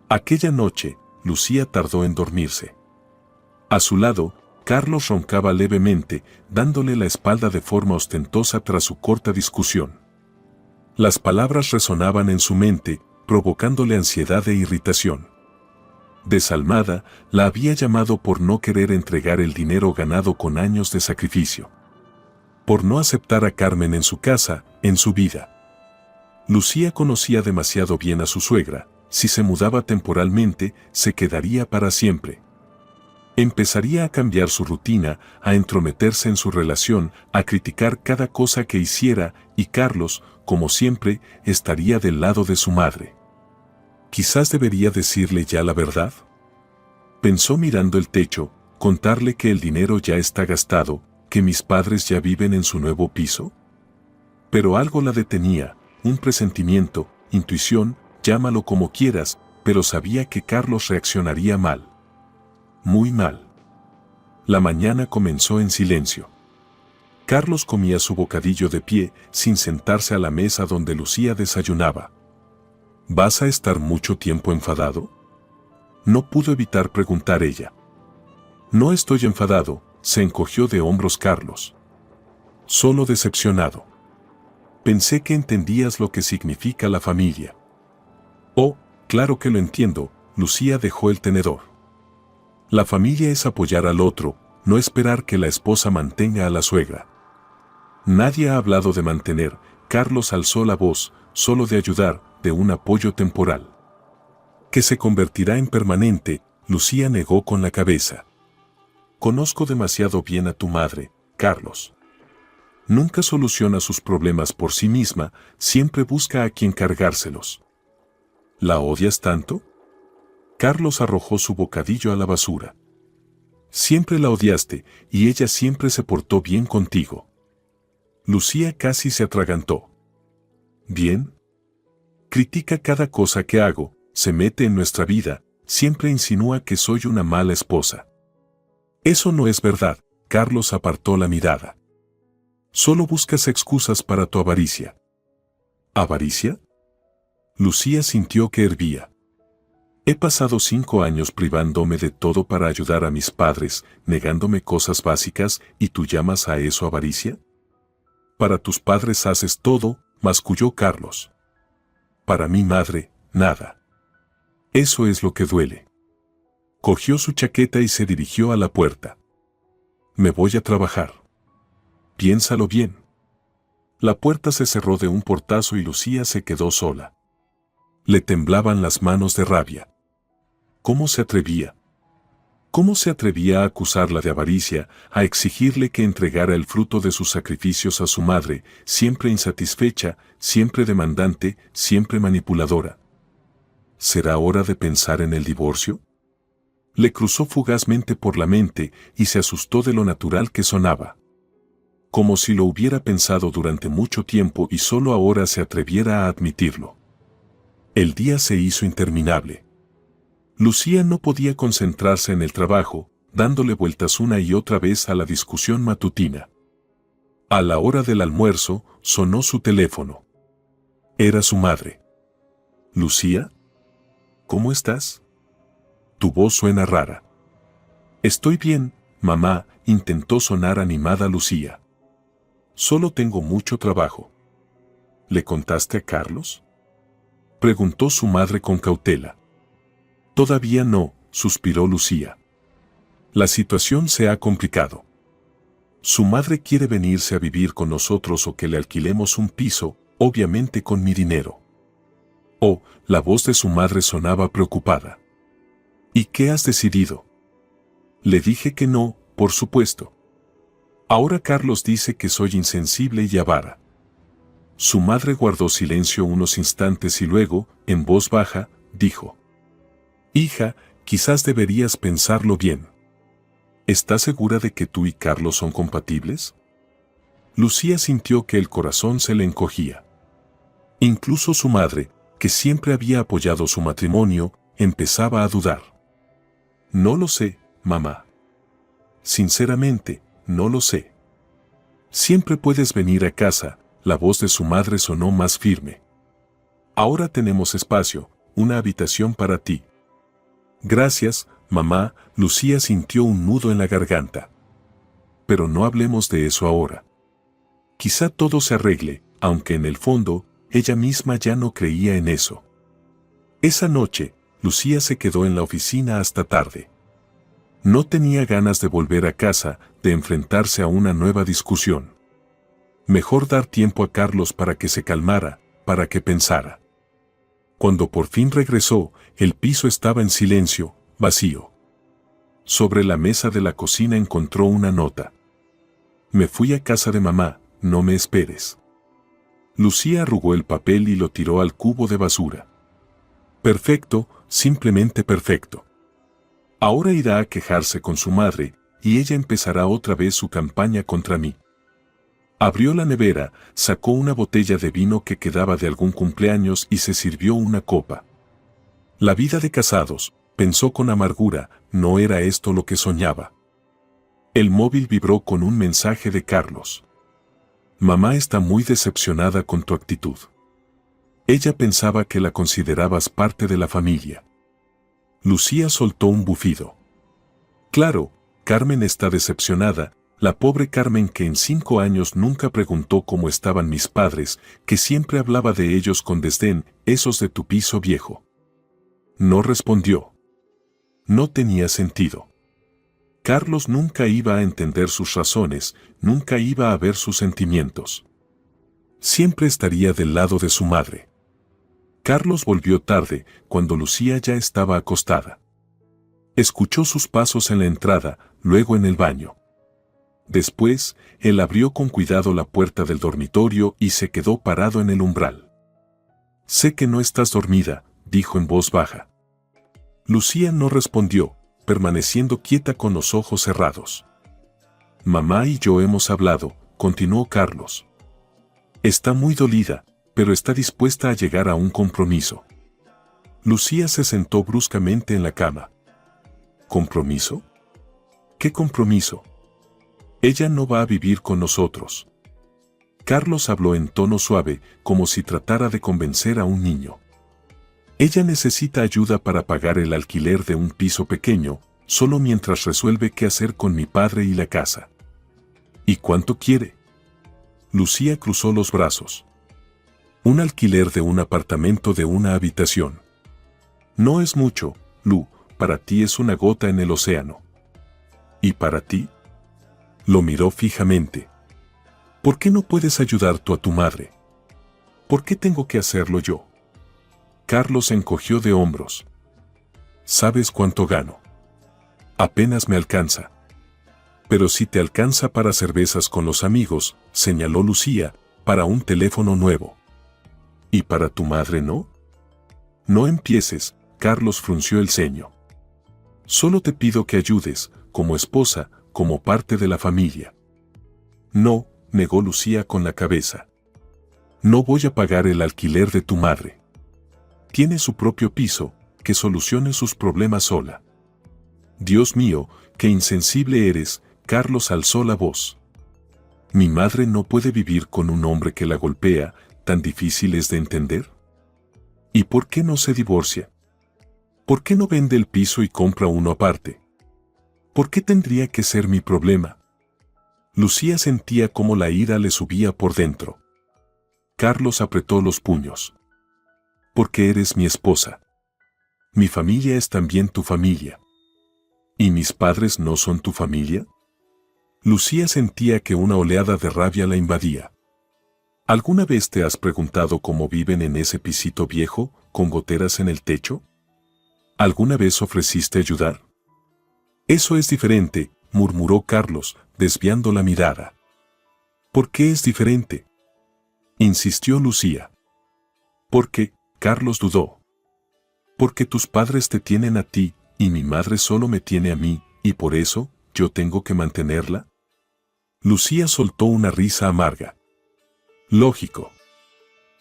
Aquella noche, Lucía tardó en dormirse. A su lado, Carlos roncaba levemente, dándole la espalda de forma ostentosa tras su corta discusión. Las palabras resonaban en su mente, provocándole ansiedad e irritación. Desalmada, la había llamado por no querer entregar el dinero ganado con años de sacrificio. Por no aceptar a Carmen en su casa, en su vida. Lucía conocía demasiado bien a su suegra, si se mudaba temporalmente, se quedaría para siempre. Empezaría a cambiar su rutina, a entrometerse en su relación, a criticar cada cosa que hiciera, y Carlos, como siempre, estaría del lado de su madre. Quizás debería decirle ya la verdad. Pensó mirando el techo, contarle que el dinero ya está gastado, que mis padres ya viven en su nuevo piso. Pero algo la detenía, un presentimiento, intuición, llámalo como quieras, pero sabía que Carlos reaccionaría mal. Muy mal. La mañana comenzó en silencio. Carlos comía su bocadillo de pie, sin sentarse a la mesa donde Lucía desayunaba. ¿Vas a estar mucho tiempo enfadado? No pudo evitar preguntar ella. No estoy enfadado, se encogió de hombros Carlos. Solo decepcionado. Pensé que entendías lo que significa la familia. Oh, claro que lo entiendo, Lucía dejó el tenedor. La familia es apoyar al otro, no esperar que la esposa mantenga a la suegra. Nadie ha hablado de mantener, Carlos alzó la voz, solo de ayudar, de un apoyo temporal. Que se convertirá en permanente, Lucía negó con la cabeza. Conozco demasiado bien a tu madre, Carlos. Nunca soluciona sus problemas por sí misma, siempre busca a quien cargárselos. ¿La odias tanto? Carlos arrojó su bocadillo a la basura. Siempre la odiaste, y ella siempre se portó bien contigo. Lucía casi se atragantó. ¿Bien? Critica cada cosa que hago, se mete en nuestra vida, siempre insinúa que soy una mala esposa. Eso no es verdad, Carlos apartó la mirada. Solo buscas excusas para tu avaricia. ¿Avaricia? Lucía sintió que hervía. He pasado 5 años privándome de todo para ayudar a mis padres, negándome cosas básicas, ¿y tú llamas a eso avaricia? Para tus padres haces todo, masculló Carlos. Para mi madre, nada. Eso es lo que duele. Cogió su chaqueta y se dirigió a la puerta. Me voy a trabajar. Piénsalo bien. La puerta se cerró de un portazo y Lucía se quedó sola. Le temblaban las manos de rabia. ¿Cómo se atrevía? ¿Cómo se atrevía a acusarla de avaricia, a exigirle que entregara el fruto de sus sacrificios a su madre, siempre insatisfecha, siempre demandante, siempre manipuladora? ¿Será hora de pensar en el divorcio? Le cruzó fugazmente por la mente y se asustó de lo natural que sonaba. Como si lo hubiera pensado durante mucho tiempo y solo ahora se atreviera a admitirlo. El día se hizo interminable. Lucía no podía concentrarse en el trabajo, dándole vueltas una y otra vez a la discusión matutina. A la hora del almuerzo, sonó su teléfono. Era su madre. «Lucía, ¿cómo estás? Tu voz suena rara». «Estoy bien, mamá», intentó sonar animada Lucía. «Solo tengo mucho trabajo». «¿Le contaste a Carlos?», preguntó su madre con cautela. «Todavía no», suspiró Lucía. «La situación se ha complicado. Su madre quiere venirse a vivir con nosotros o que le alquilemos un piso, obviamente con mi dinero». Oh, la voz de su madre sonaba preocupada. «¿Y qué has decidido?». «Le dije que no, por supuesto. Ahora Carlos dice que soy insensible y avara». Su madre guardó silencio unos instantes y luego, en voz baja, dijo: «Hija, quizás deberías pensarlo bien. ¿Estás segura de que tú y Carlos son compatibles?». Lucía sintió que el corazón se le encogía. Incluso su madre, que siempre había apoyado su matrimonio, empezaba a dudar. «No lo sé, mamá. Sinceramente, no lo sé». «Siempre puedes venir a casa», la voz de su madre sonó más firme. «Ahora tenemos espacio, una habitación para ti». «Gracias, mamá», Lucía sintió un nudo en la garganta. «Pero no hablemos de eso ahora. Quizá todo se arregle», aunque en el fondo, ella misma ya no creía en eso. Esa noche, Lucía se quedó en la oficina hasta tarde. No tenía ganas de volver a casa, de enfrentarse a una nueva discusión. Mejor dar tiempo a Carlos para que se calmara, para que pensara. Cuando por fin regresó, el piso estaba en silencio, vacío. Sobre la mesa de la cocina encontró una nota. «Me fui a casa de mamá, no me esperes». Lucía arrugó el papel y lo tiró al cubo de basura. «Perfecto, simplemente perfecto. Ahora irá a quejarse con su madre, y ella empezará otra vez su campaña contra mí». Abrió la nevera, sacó una botella de vino que quedaba de algún cumpleaños y se sirvió una copa. La vida de casados, pensó con amargura, no era esto lo que soñaba. El móvil vibró con un mensaje de Carlos. «Mamá está muy decepcionada con tu actitud. Ella pensaba que la considerabas parte de la familia». Lucía soltó un bufido. Claro, Carmen está decepcionada. La pobre Carmen, que en 5 años nunca preguntó cómo estaban mis padres, que siempre hablaba de ellos con desdén, esos de tu piso viejo. No respondió. No tenía sentido. Carlos nunca iba a entender sus razones, nunca iba a ver sus sentimientos. Siempre estaría del lado de su madre. Carlos volvió tarde, cuando Lucía ya estaba acostada. Escuchó sus pasos en la entrada, luego en el baño. Después, él abrió con cuidado la puerta del dormitorio y se quedó parado en el umbral. «Sé que no estás dormida», dijo en voz baja. Lucía no respondió, permaneciendo quieta con los ojos cerrados. «Mamá y yo hemos hablado», continuó Carlos. «Está muy dolida, pero está dispuesta a llegar a un compromiso». Lucía se sentó bruscamente en la cama. «¿Compromiso? ¿Qué compromiso?». «Ella no va a vivir con nosotros». Carlos habló en tono suave, como si tratara de convencer a un niño. Ella necesita ayuda para pagar el alquiler de un piso pequeño, solo mientras resuelve qué hacer con mi padre y la casa. ¿Y cuánto quiere? Lucía cruzó los brazos. Un alquiler de un apartamento de una habitación. No es mucho, Lu, para ti es una gota en el océano. ¿Y para ti? Lo miró fijamente. ¿Por qué no puedes ayudar tú a tu madre? ¿Por qué tengo que hacerlo yo? Carlos encogió de hombros. ¿Sabes cuánto gano? Apenas me alcanza. Pero si te alcanza para cervezas con los amigos, señaló Lucía, para un teléfono nuevo. ¿Y para tu madre no? No empieces, Carlos frunció el ceño. Solo te pido que ayudes, como esposa, como parte de la familia. No, negó Lucía con la cabeza. No voy a pagar el alquiler de tu madre. Tiene su propio piso, que solucione sus problemas sola. Dios mío, qué insensible eres, Carlos alzó la voz. Mi madre no puede vivir con un hombre que la golpea, ¿tan difícil es de entender? ¿Y por qué no se divorcia? ¿Por qué no vende el piso y compra uno aparte? ¿Por qué tendría que ser mi problema? Lucía sentía cómo la ira le subía por dentro. Carlos apretó los puños. Porque eres mi esposa. Mi familia es también tu familia. ¿Y mis padres no son tu familia? Lucía sentía que una oleada de rabia la invadía. ¿Alguna vez te has preguntado cómo viven en ese pisito viejo, con goteras en el techo? ¿Alguna vez ofreciste ayudar? Eso es diferente, murmuró Carlos, desviando la mirada. ¿Por qué es diferente? Insistió Lucía. Porque, Carlos dudó. Porque tus padres te tienen a ti, y mi madre solo me tiene a mí, y por eso, ¿yo tengo que mantenerla? Lucía soltó una risa amarga. Lógico.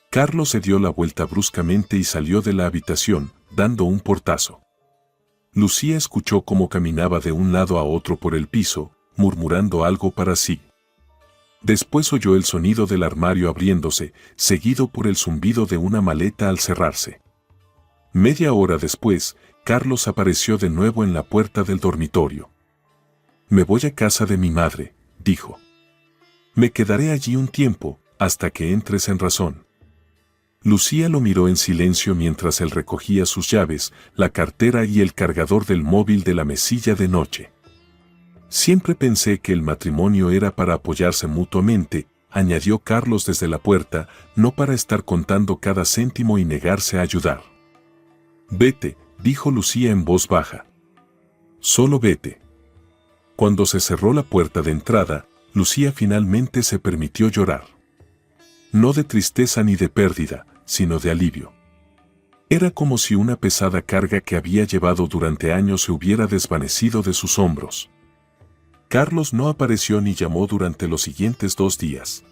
Carlos se dio la vuelta bruscamente y salió de la habitación, dando un portazo. Lucía escuchó cómo caminaba de un lado a otro por el piso, murmurando algo para sí. Después oyó el sonido del armario abriéndose, seguido por el zumbido de una maleta al cerrarse. Media hora después, Carlos apareció de nuevo en la puerta del dormitorio. Me voy a casa de mi madre, dijo. Me quedaré allí un tiempo, hasta que entres en razón. Lucía lo miró en silencio mientras él recogía sus llaves, la cartera y el cargador del móvil de la mesilla de noche. Siempre pensé que el matrimonio era para apoyarse mutuamente, añadió Carlos desde la puerta, no para estar contando cada céntimo y negarse a ayudar. Vete, dijo Lucía en voz baja. Solo vete. Cuando se cerró la puerta de entrada, Lucía finalmente se permitió llorar. No de tristeza ni de pérdida, sino de alivio. Era como si una pesada carga que había llevado durante años se hubiera desvanecido de sus hombros. Carlos no apareció ni llamó durante los siguientes 2 días.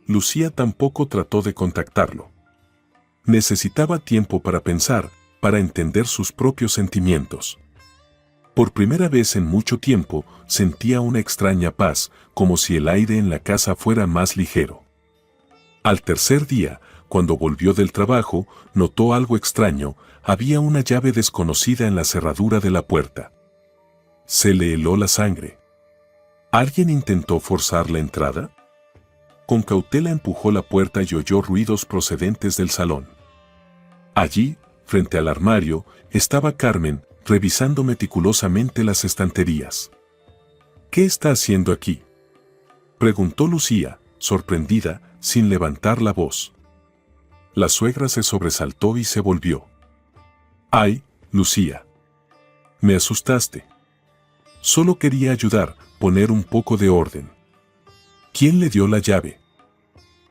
Lucía tampoco trató de contactarlo. Necesitaba tiempo para pensar, para entender sus propios sentimientos. Por primera vez en mucho tiempo, sentía una extraña paz, como si el aire en la casa fuera más ligero. Al tercer día, cuando volvió del trabajo, notó algo extraño, había una llave desconocida en la cerradura de la puerta. Se le heló la sangre. ¿Alguien intentó forzar la entrada? Con cautela empujó la puerta y oyó ruidos procedentes del salón. Allí, frente al armario, estaba Carmen, revisando meticulosamente las estanterías. ¿Qué está haciendo aquí?, preguntó Lucía, sorprendida, sin levantar la voz. La suegra se sobresaltó y se volvió. ¡Ay, Lucía! Me asustaste. Solo quería ayudar, poner un poco de orden. ¿Quién le dio la llave?,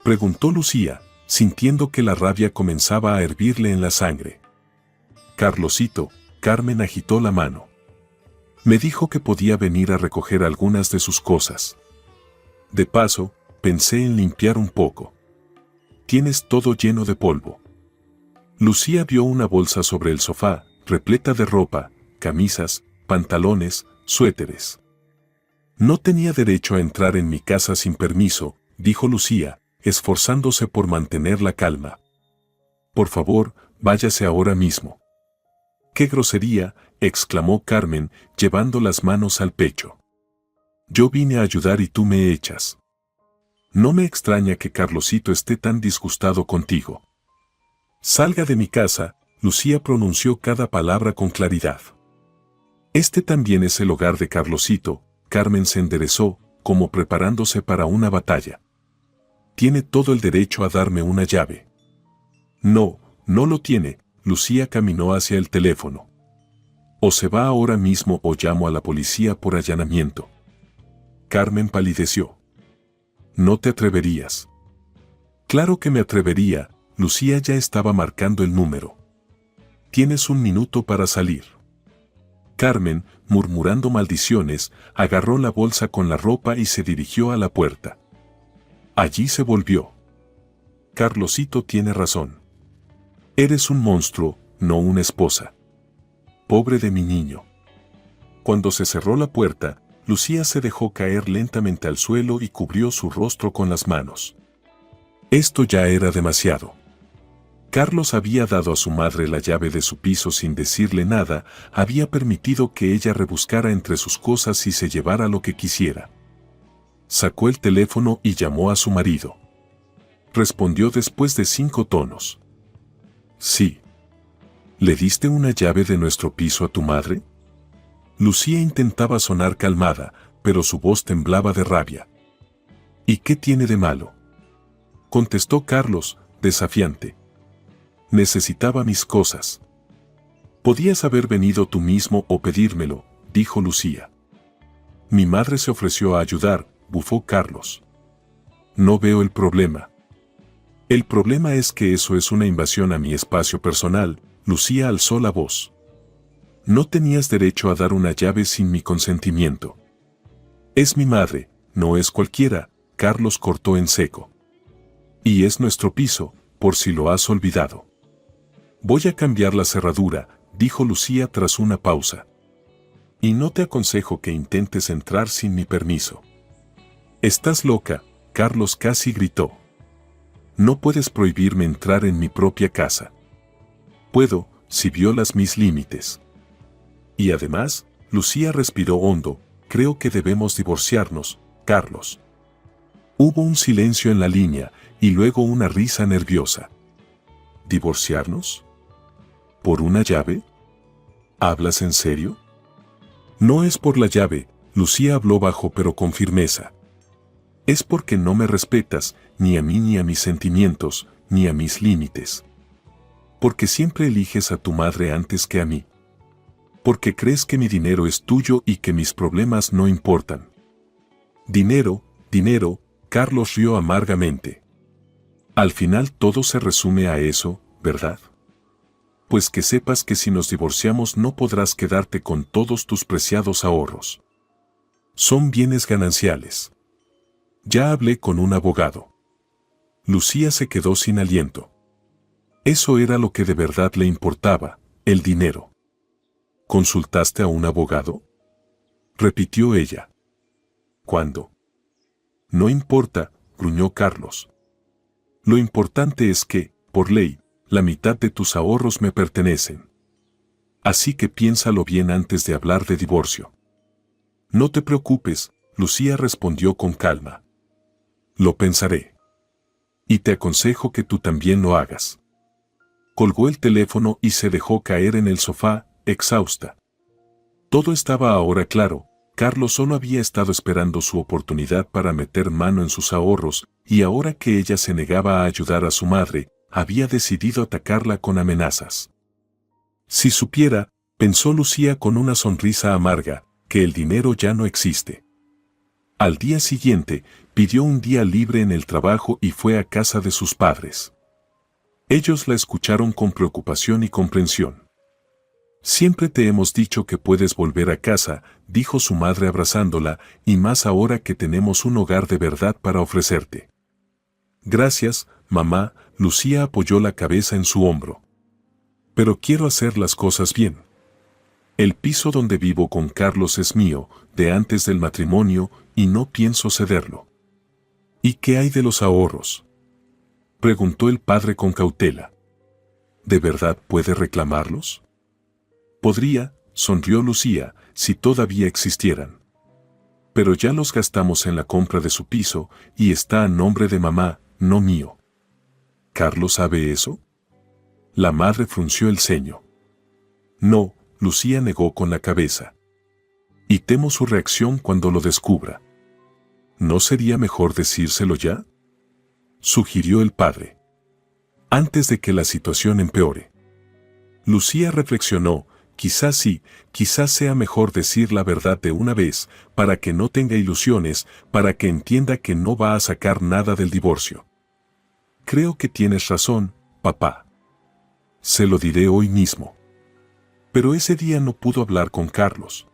preguntó Lucía, sintiendo que la rabia comenzaba a hervirle en la sangre. Carlosito, Carmen agitó la mano. Me dijo que podía venir a recoger algunas de sus cosas. De paso, pensé en limpiar un poco. Tienes todo lleno de polvo. Lucía vio una bolsa sobre el sofá, repleta de ropa, camisas, pantalones, suéteres. No tenía derecho a entrar en mi casa sin permiso, dijo Lucía, esforzándose por mantener la calma. Por favor, váyase ahora mismo. ¡Qué grosería!, exclamó Carmen, llevando las manos al pecho. Yo vine a ayudar y tú me echas. No me extraña que Carlosito esté tan disgustado contigo. Salga de mi casa, Lucía pronunció cada palabra con claridad. Este también es el hogar de Carlosito. Carmen se enderezó, como preparándose para una batalla. Tiene todo el derecho a darme una llave. No, no lo tiene. Lucía caminó hacia el teléfono. O se va ahora mismo o llamo a la policía por allanamiento. Carmen palideció. No te atreverías. Claro que me atrevería. Lucía ya estaba marcando el número. Tienes 1 minuto para salir. Carmen, murmurando maldiciones, agarró la bolsa con la ropa y se dirigió a la puerta. Allí se volvió. Carlosito tiene razón. Eres un monstruo, no una esposa. Pobre de mi niño. Cuando se cerró la puerta, Lucía se dejó caer lentamente al suelo y cubrió su rostro con las manos. Esto ya era demasiado. Carlos había dado a su madre la llave de su piso sin decirle nada, había permitido que ella rebuscara entre sus cosas y se llevara lo que quisiera. Sacó el teléfono y llamó a su marido. Respondió después de 5 tonos. Sí. ¿Le diste una llave de nuestro piso a tu madre? Lucía intentaba sonar calmada, pero su voz temblaba de rabia. ¿Y qué tiene de malo?, contestó Carlos, desafiante. Necesitaba mis cosas. Podías haber venido tú mismo o pedírmelo, dijo Lucía. Mi madre se ofreció a ayudar, bufó Carlos. No veo el problema. El problema es que eso es una invasión a mi espacio personal. Lucía alzó la voz. No tenías derecho a dar una llave sin mi consentimiento. Es mi madre, no es cualquiera, Carlos cortó en seco. Y es nuestro piso, por si lo has olvidado. Voy a cambiar la cerradura, dijo Lucía tras una pausa. Y no te aconsejo que intentes entrar sin mi permiso. Estás loca, Carlos casi gritó. No puedes prohibirme entrar en mi propia casa. Puedo, si violas mis límites. Y además, Lucía respiró hondo, creo que debemos divorciarnos, Carlos. Hubo un silencio en la línea, y luego una risa nerviosa. ¿Divorciarnos? ¿Por una llave? ¿Hablas en serio? No es por la llave, Lucía habló bajo pero con firmeza. Es porque no me respetas, ni a mí ni a mis sentimientos, ni a mis límites. Porque siempre eliges a tu madre antes que a mí. Porque crees que mi dinero es tuyo y que mis problemas no importan. Dinero, dinero, Carlos rió amargamente. Al final todo se resume a eso, ¿verdad? Pues que sepas que si nos divorciamos no podrás quedarte con todos tus preciados ahorros. Son bienes gananciales. Ya hablé con un abogado. Lucía se quedó sin aliento. Eso era lo que de verdad le importaba, el dinero. ¿Consultaste a un abogado?, repitió ella. ¿Cuándo? No importa, gruñó Carlos. Lo importante es que, por ley, la mitad de tus ahorros me pertenecen. Así que piénsalo bien antes de hablar de divorcio. No te preocupes, Lucía respondió con calma. Lo pensaré. Y te aconsejo que tú también lo hagas. Colgó el teléfono y se dejó caer en el sofá, exhausta. Todo estaba ahora claro. Carlos solo había estado esperando su oportunidad para meter mano en sus ahorros, y ahora que ella se negaba a ayudar a su madre, había decidido atacarla con amenazas. Si supiera, pensó Lucía con una sonrisa amarga, que el dinero ya no existe. Al día siguiente, pidió un día libre en el trabajo y fue a casa de sus padres. Ellos la escucharon con preocupación y comprensión. Siempre te hemos dicho que puedes volver a casa, dijo su madre abrazándola, y más ahora que tenemos un hogar de verdad para ofrecerte. Gracias, mamá, Lucía apoyó la cabeza en su hombro. Pero quiero hacer las cosas bien. El piso donde vivo con Carlos es mío, de antes del matrimonio, y no pienso cederlo. ¿Y qué hay de los ahorros?, preguntó el padre con cautela. ¿De verdad puede reclamarlos? Podría, sonrió Lucía, si todavía existieran. Pero ya los gastamos en la compra de su piso y está a nombre de mamá, no mío. ¿Carlos sabe eso? La madre frunció el ceño. No, Lucía negó con la cabeza. Y temo su reacción cuando lo descubra. ¿No sería mejor decírselo ya?, sugirió el padre. Antes de que la situación empeore. Lucía reflexionó, quizás sí, quizás sea mejor decir la verdad de una vez, para que no tenga ilusiones, para que entienda que no va a sacar nada del divorcio. Creo que tienes razón, papá. Se lo diré hoy mismo. Pero ese día no pudo hablar con Carlos.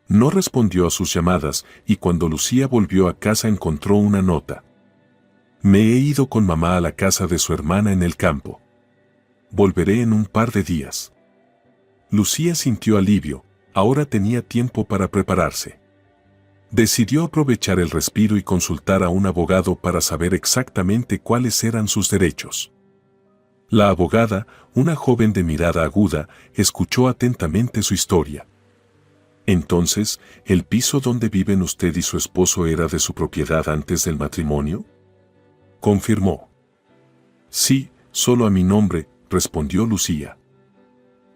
No respondió a sus llamadas y cuando Lucía volvió a casa encontró una nota. Me he ido con mamá a la casa de su hermana en el campo. Volveré en un par de días. Lucía sintió alivio, ahora tenía tiempo para prepararse. Decidió aprovechar el respiro y consultar a un abogado para saber exactamente cuáles eran sus derechos. La abogada, una joven de mirada aguda, escuchó atentamente su historia. Entonces, ¿el piso donde viven usted y su esposo era de su propiedad antes del matrimonio?, confirmó. Sí, solo a mi nombre, respondió Lucía.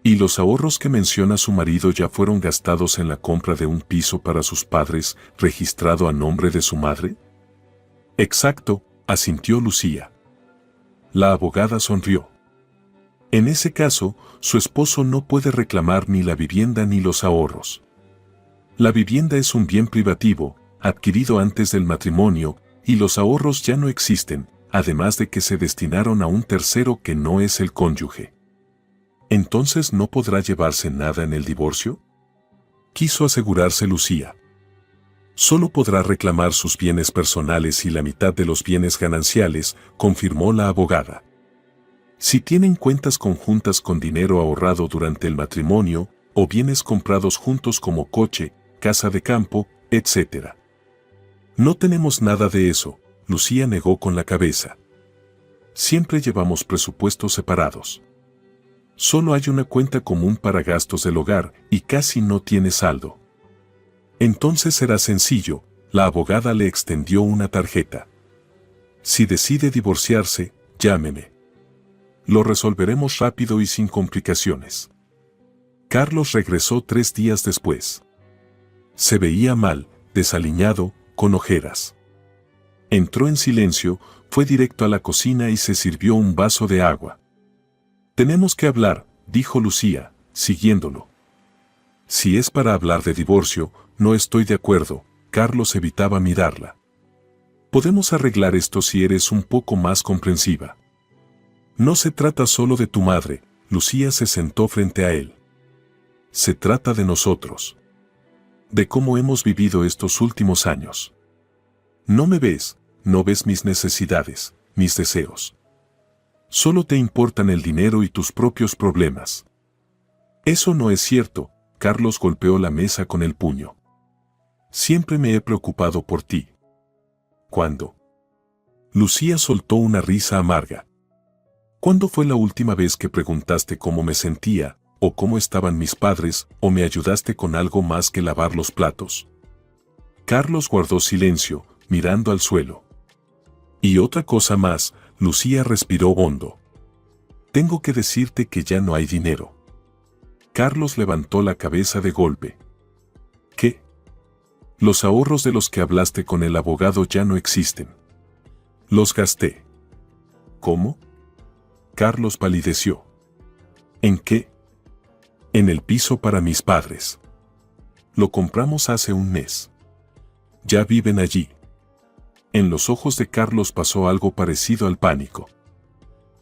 ¿Y los ahorros que menciona su marido ya fueron gastados en la compra de un piso para sus padres, registrado a nombre de su madre? Exacto, asintió Lucía. La abogada sonrió. En ese caso, su esposo no puede reclamar ni la vivienda ni los ahorros. La vivienda es un bien privativo, adquirido antes del matrimonio, y los ahorros ya no existen, además de que se destinaron a un tercero que no es el cónyuge. ¿Entonces no podrá llevarse nada en el divorcio?, quiso asegurarse Lucía. Solo podrá reclamar sus bienes personales y la mitad de los bienes gananciales, confirmó la abogada. Si tienen cuentas conjuntas con dinero ahorrado durante el matrimonio, o bienes comprados juntos como coche, casa de campo, etc. No tenemos nada de eso, Lucía negó con la cabeza. Siempre llevamos presupuestos separados. Solo hay una cuenta común para gastos del hogar y casi no tiene saldo. Entonces será sencillo, la abogada le extendió una tarjeta. Si decide divorciarse, llámeme. Lo resolveremos rápido y sin complicaciones. Carlos regresó 3 días después. Se veía mal, desaliñado, con ojeras. Entró en silencio, fue directo a la cocina y se sirvió un vaso de agua. Tenemos que hablar, dijo Lucía, siguiéndolo. Si es para hablar de divorcio, no estoy de acuerdo, Carlos evitaba mirarla. Podemos arreglar esto si eres un poco más comprensiva. No se trata solo de tu madre, Lucía se sentó frente a él. Se trata de nosotros. De cómo hemos vivido estos últimos años. No me ves, no ves mis necesidades, mis deseos. Solo te importan el dinero y tus propios problemas. Eso no es cierto, Carlos golpeó la mesa con el puño. Siempre me he preocupado por ti. ¿Cuándo? Lucía soltó una risa amarga. ¿Cuándo fue la última vez que preguntaste cómo me sentía, o cómo estaban mis padres, o me ayudaste con algo más que lavar los platos? Carlos guardó silencio, mirando al suelo. Y otra cosa más, Lucía respiró hondo. Tengo que decirte que ya no hay dinero. Carlos levantó la cabeza de golpe. ¿Qué? Los ahorros de los que hablaste con el abogado ya no existen. Los gasté. ¿Cómo? Carlos palideció. ¿En qué? En el piso para mis padres. Lo compramos hace un mes. Ya viven allí. En los ojos de Carlos pasó algo parecido al pánico.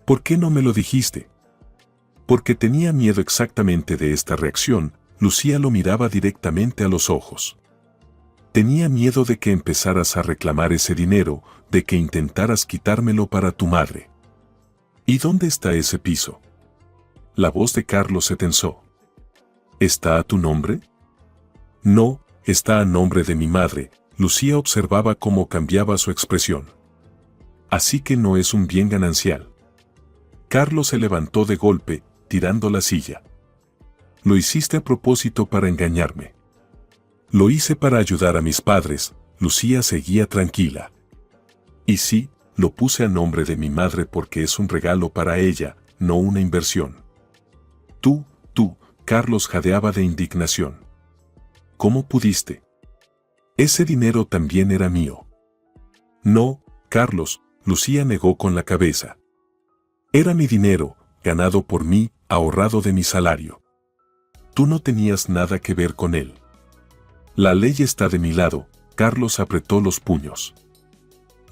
¿Por qué no me lo dijiste? Porque tenía miedo exactamente de esta reacción, Lucía lo miraba directamente a los ojos. Tenía miedo de que empezaras a reclamar ese dinero, de que intentaras quitármelo para tu madre. ¿Y dónde está ese piso? La voz de Carlos se tensó. ¿Está a tu nombre? No, está a nombre de mi madre, Lucía observaba cómo cambiaba su expresión. Así que no es un bien ganancial. Carlos se levantó de golpe, tirando la silla. Lo hiciste a propósito para engañarme. Lo hice para ayudar a mis padres. Lucía seguía tranquila. Y sí, lo puse a nombre de mi madre porque es un regalo para ella, no una inversión. Tú, Carlos jadeaba de indignación. ¿Cómo pudiste? Ese dinero también era mío. No, Carlos, Lucía negó con la cabeza. Era mi dinero, ganado por mí, ahorrado de mi salario. Tú no tenías nada que ver con él. La ley está de mi lado. Carlos apretó los puños.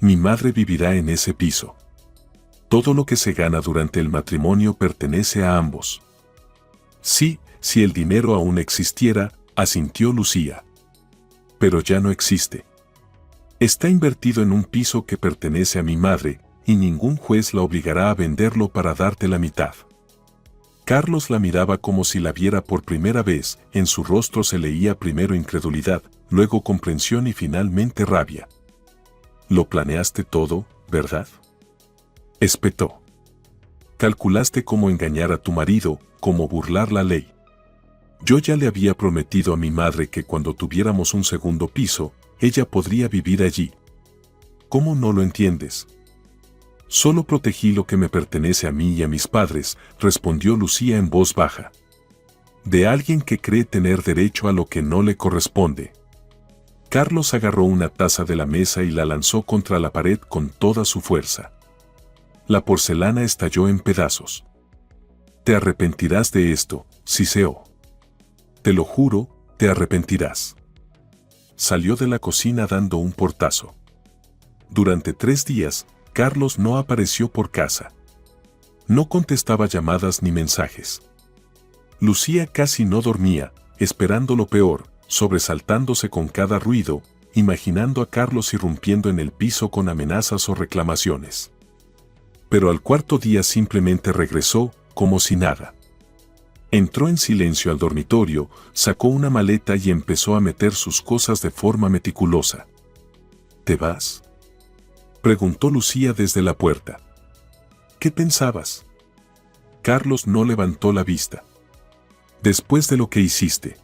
Mi madre vivirá en ese piso. Todo lo que se gana durante el matrimonio pertenece a ambos. Sí, si el dinero aún existiera, asintió Lucía. Pero ya no existe. Está invertido en un piso que pertenece a mi madre, y ningún juez la obligará a venderlo para darte la mitad. Carlos la miraba como si la viera por primera vez. En su rostro se leía primero incredulidad, luego comprensión y finalmente rabia. Lo planeaste todo, ¿verdad? Espetó. Calculaste cómo engañar a tu marido, cómo burlar la ley. Yo ya le había prometido a mi madre que cuando tuviéramos un segundo piso, ella podría vivir allí. ¿Cómo no lo entiendes? Solo protegí lo que me pertenece a mí y a mis padres, respondió Lucía en voz baja. De alguien que cree tener derecho a lo que no le corresponde. Carlos agarró una taza de la mesa y la lanzó contra la pared con toda su fuerza. La porcelana estalló en pedazos. Te arrepentirás de esto, siseó. Te lo juro, te arrepentirás. Salió de la cocina dando un portazo. Durante 3 días, Carlos no apareció por casa. No contestaba llamadas ni mensajes. Lucía casi no dormía, esperando lo peor, sobresaltándose con cada ruido, imaginando a Carlos irrumpiendo en el piso con amenazas o reclamaciones. Pero al 4.º día simplemente regresó, como si nada. Entró en silencio al dormitorio, sacó una maleta y empezó a meter sus cosas de forma meticulosa. ¿Te vas?, preguntó Lucía desde la puerta. ¿Qué pensabas? Carlos no levantó la vista. Después de lo que hiciste.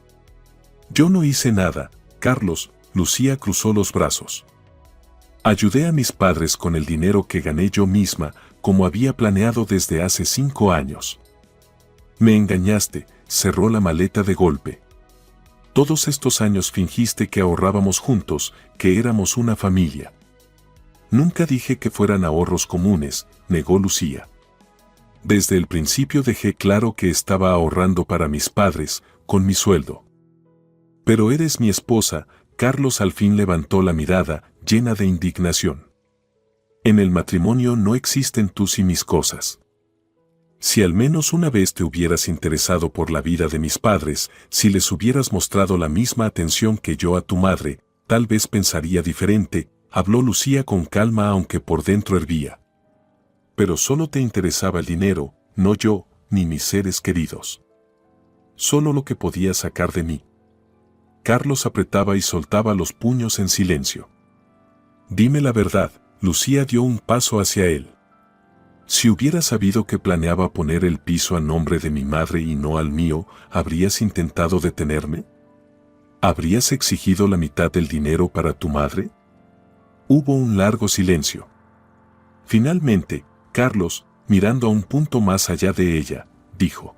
Yo no hice nada, Carlos. Lucía cruzó los brazos. Ayudé a mis padres con el dinero que gané yo misma, como había planeado desde hace 5 años. Me engañaste, cerró la maleta de golpe. Todos estos años fingiste que ahorrábamos juntos, que éramos una familia. Nunca dije que fueran ahorros comunes, negó Lucía. Desde el principio dejé claro que estaba ahorrando para mis padres, con mi sueldo. Pero eres mi esposa. Carlos al fin levantó la mirada, llena de indignación. En el matrimonio no existen tus y mis cosas. Si al menos una vez te hubieras interesado por la vida de mis padres, si les hubieras mostrado la misma atención que yo a tu madre, tal vez pensaría diferente, habló Lucía con calma aunque por dentro hervía. Pero solo te interesaba el dinero, no yo, ni mis seres queridos. Solo lo que podías sacar de mí. Carlos apretaba y soltaba los puños en silencio. Dime la verdad, Lucía dio un paso hacia él. Si hubieras sabido que planeaba poner el piso a nombre de mi madre y no al mío, ¿habrías intentado detenerme? ¿Habrías exigido la mitad del dinero para tu madre? Hubo un largo silencio. Finalmente, Carlos, mirando a un punto más allá de ella, dijo: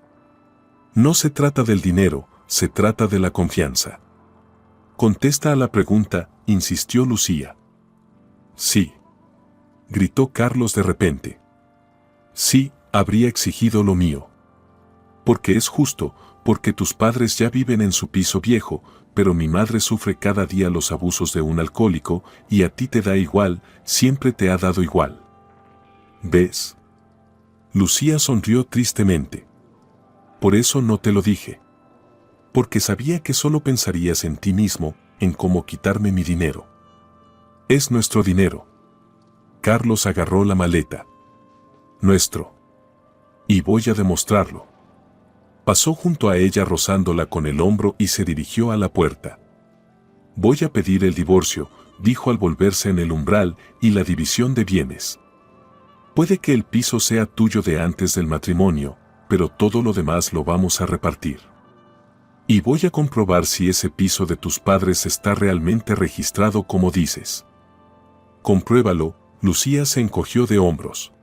No se trata del dinero, se trata de la confianza. Contesta a la pregunta, insistió Lucía. Sí, gritó Carlos de repente. Sí, habría exigido lo mío. Porque es justo, porque tus padres ya viven en su piso viejo, pero mi madre sufre cada día los abusos de un alcohólico, y a ti te da igual, siempre te ha dado igual. ¿Ves? Lucía sonrió tristemente. Por eso no te lo dije. Porque sabía que solo pensarías en ti mismo, en cómo quitarme mi dinero. Es nuestro dinero. Carlos agarró la maleta. Nuestro. Y voy a demostrarlo. Pasó junto a ella rozándola con el hombro y se dirigió a la puerta. Voy a pedir el divorcio, dijo al volverse en el umbral, y la división de bienes. Puede que el piso sea tuyo de antes del matrimonio, pero todo lo demás lo vamos a repartir. Y voy a comprobar si ese piso de tus padres está realmente registrado como dices. Compruébalo. Lucía se encogió de hombros.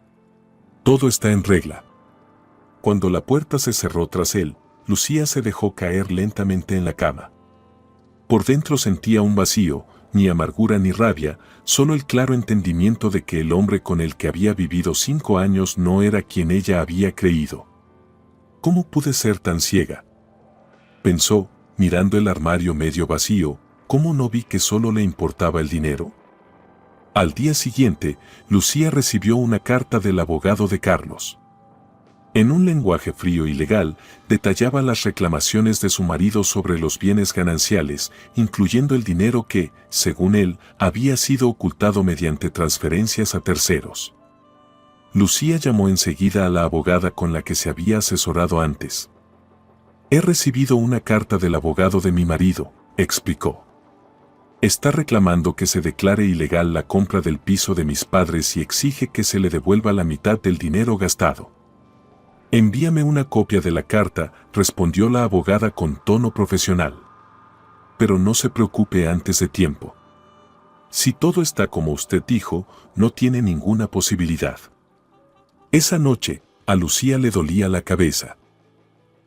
Todo está en regla. Cuando la puerta se cerró tras él, Lucía se dejó caer lentamente en la cama. Por dentro sentía un vacío, ni amargura ni rabia, solo el claro entendimiento de que el hombre con el que había vivido 5 años no era quien ella había creído. ¿Cómo pude ser tan ciega?, pensó, mirando el armario medio vacío. ¿Cómo no vi que solo le importaba el dinero? Al día siguiente, Lucía recibió una carta del abogado de Carlos. En un lenguaje frío y legal, detallaba las reclamaciones de su marido sobre los bienes gananciales, incluyendo el dinero que, según él, había sido ocultado mediante transferencias a terceros. Lucía llamó enseguida a la abogada con la que se había asesorado antes. «He recibido una carta del abogado de mi marido», explicó. «Está reclamando que se declare ilegal la compra del piso de mis padres y exige que se le devuelva la mitad del dinero gastado». «Envíame una copia de la carta», respondió la abogada con tono profesional. «Pero no se preocupe antes de tiempo. Si todo está como usted dijo, no tiene ninguna posibilidad». Esa noche, a Lucía le dolía la cabeza.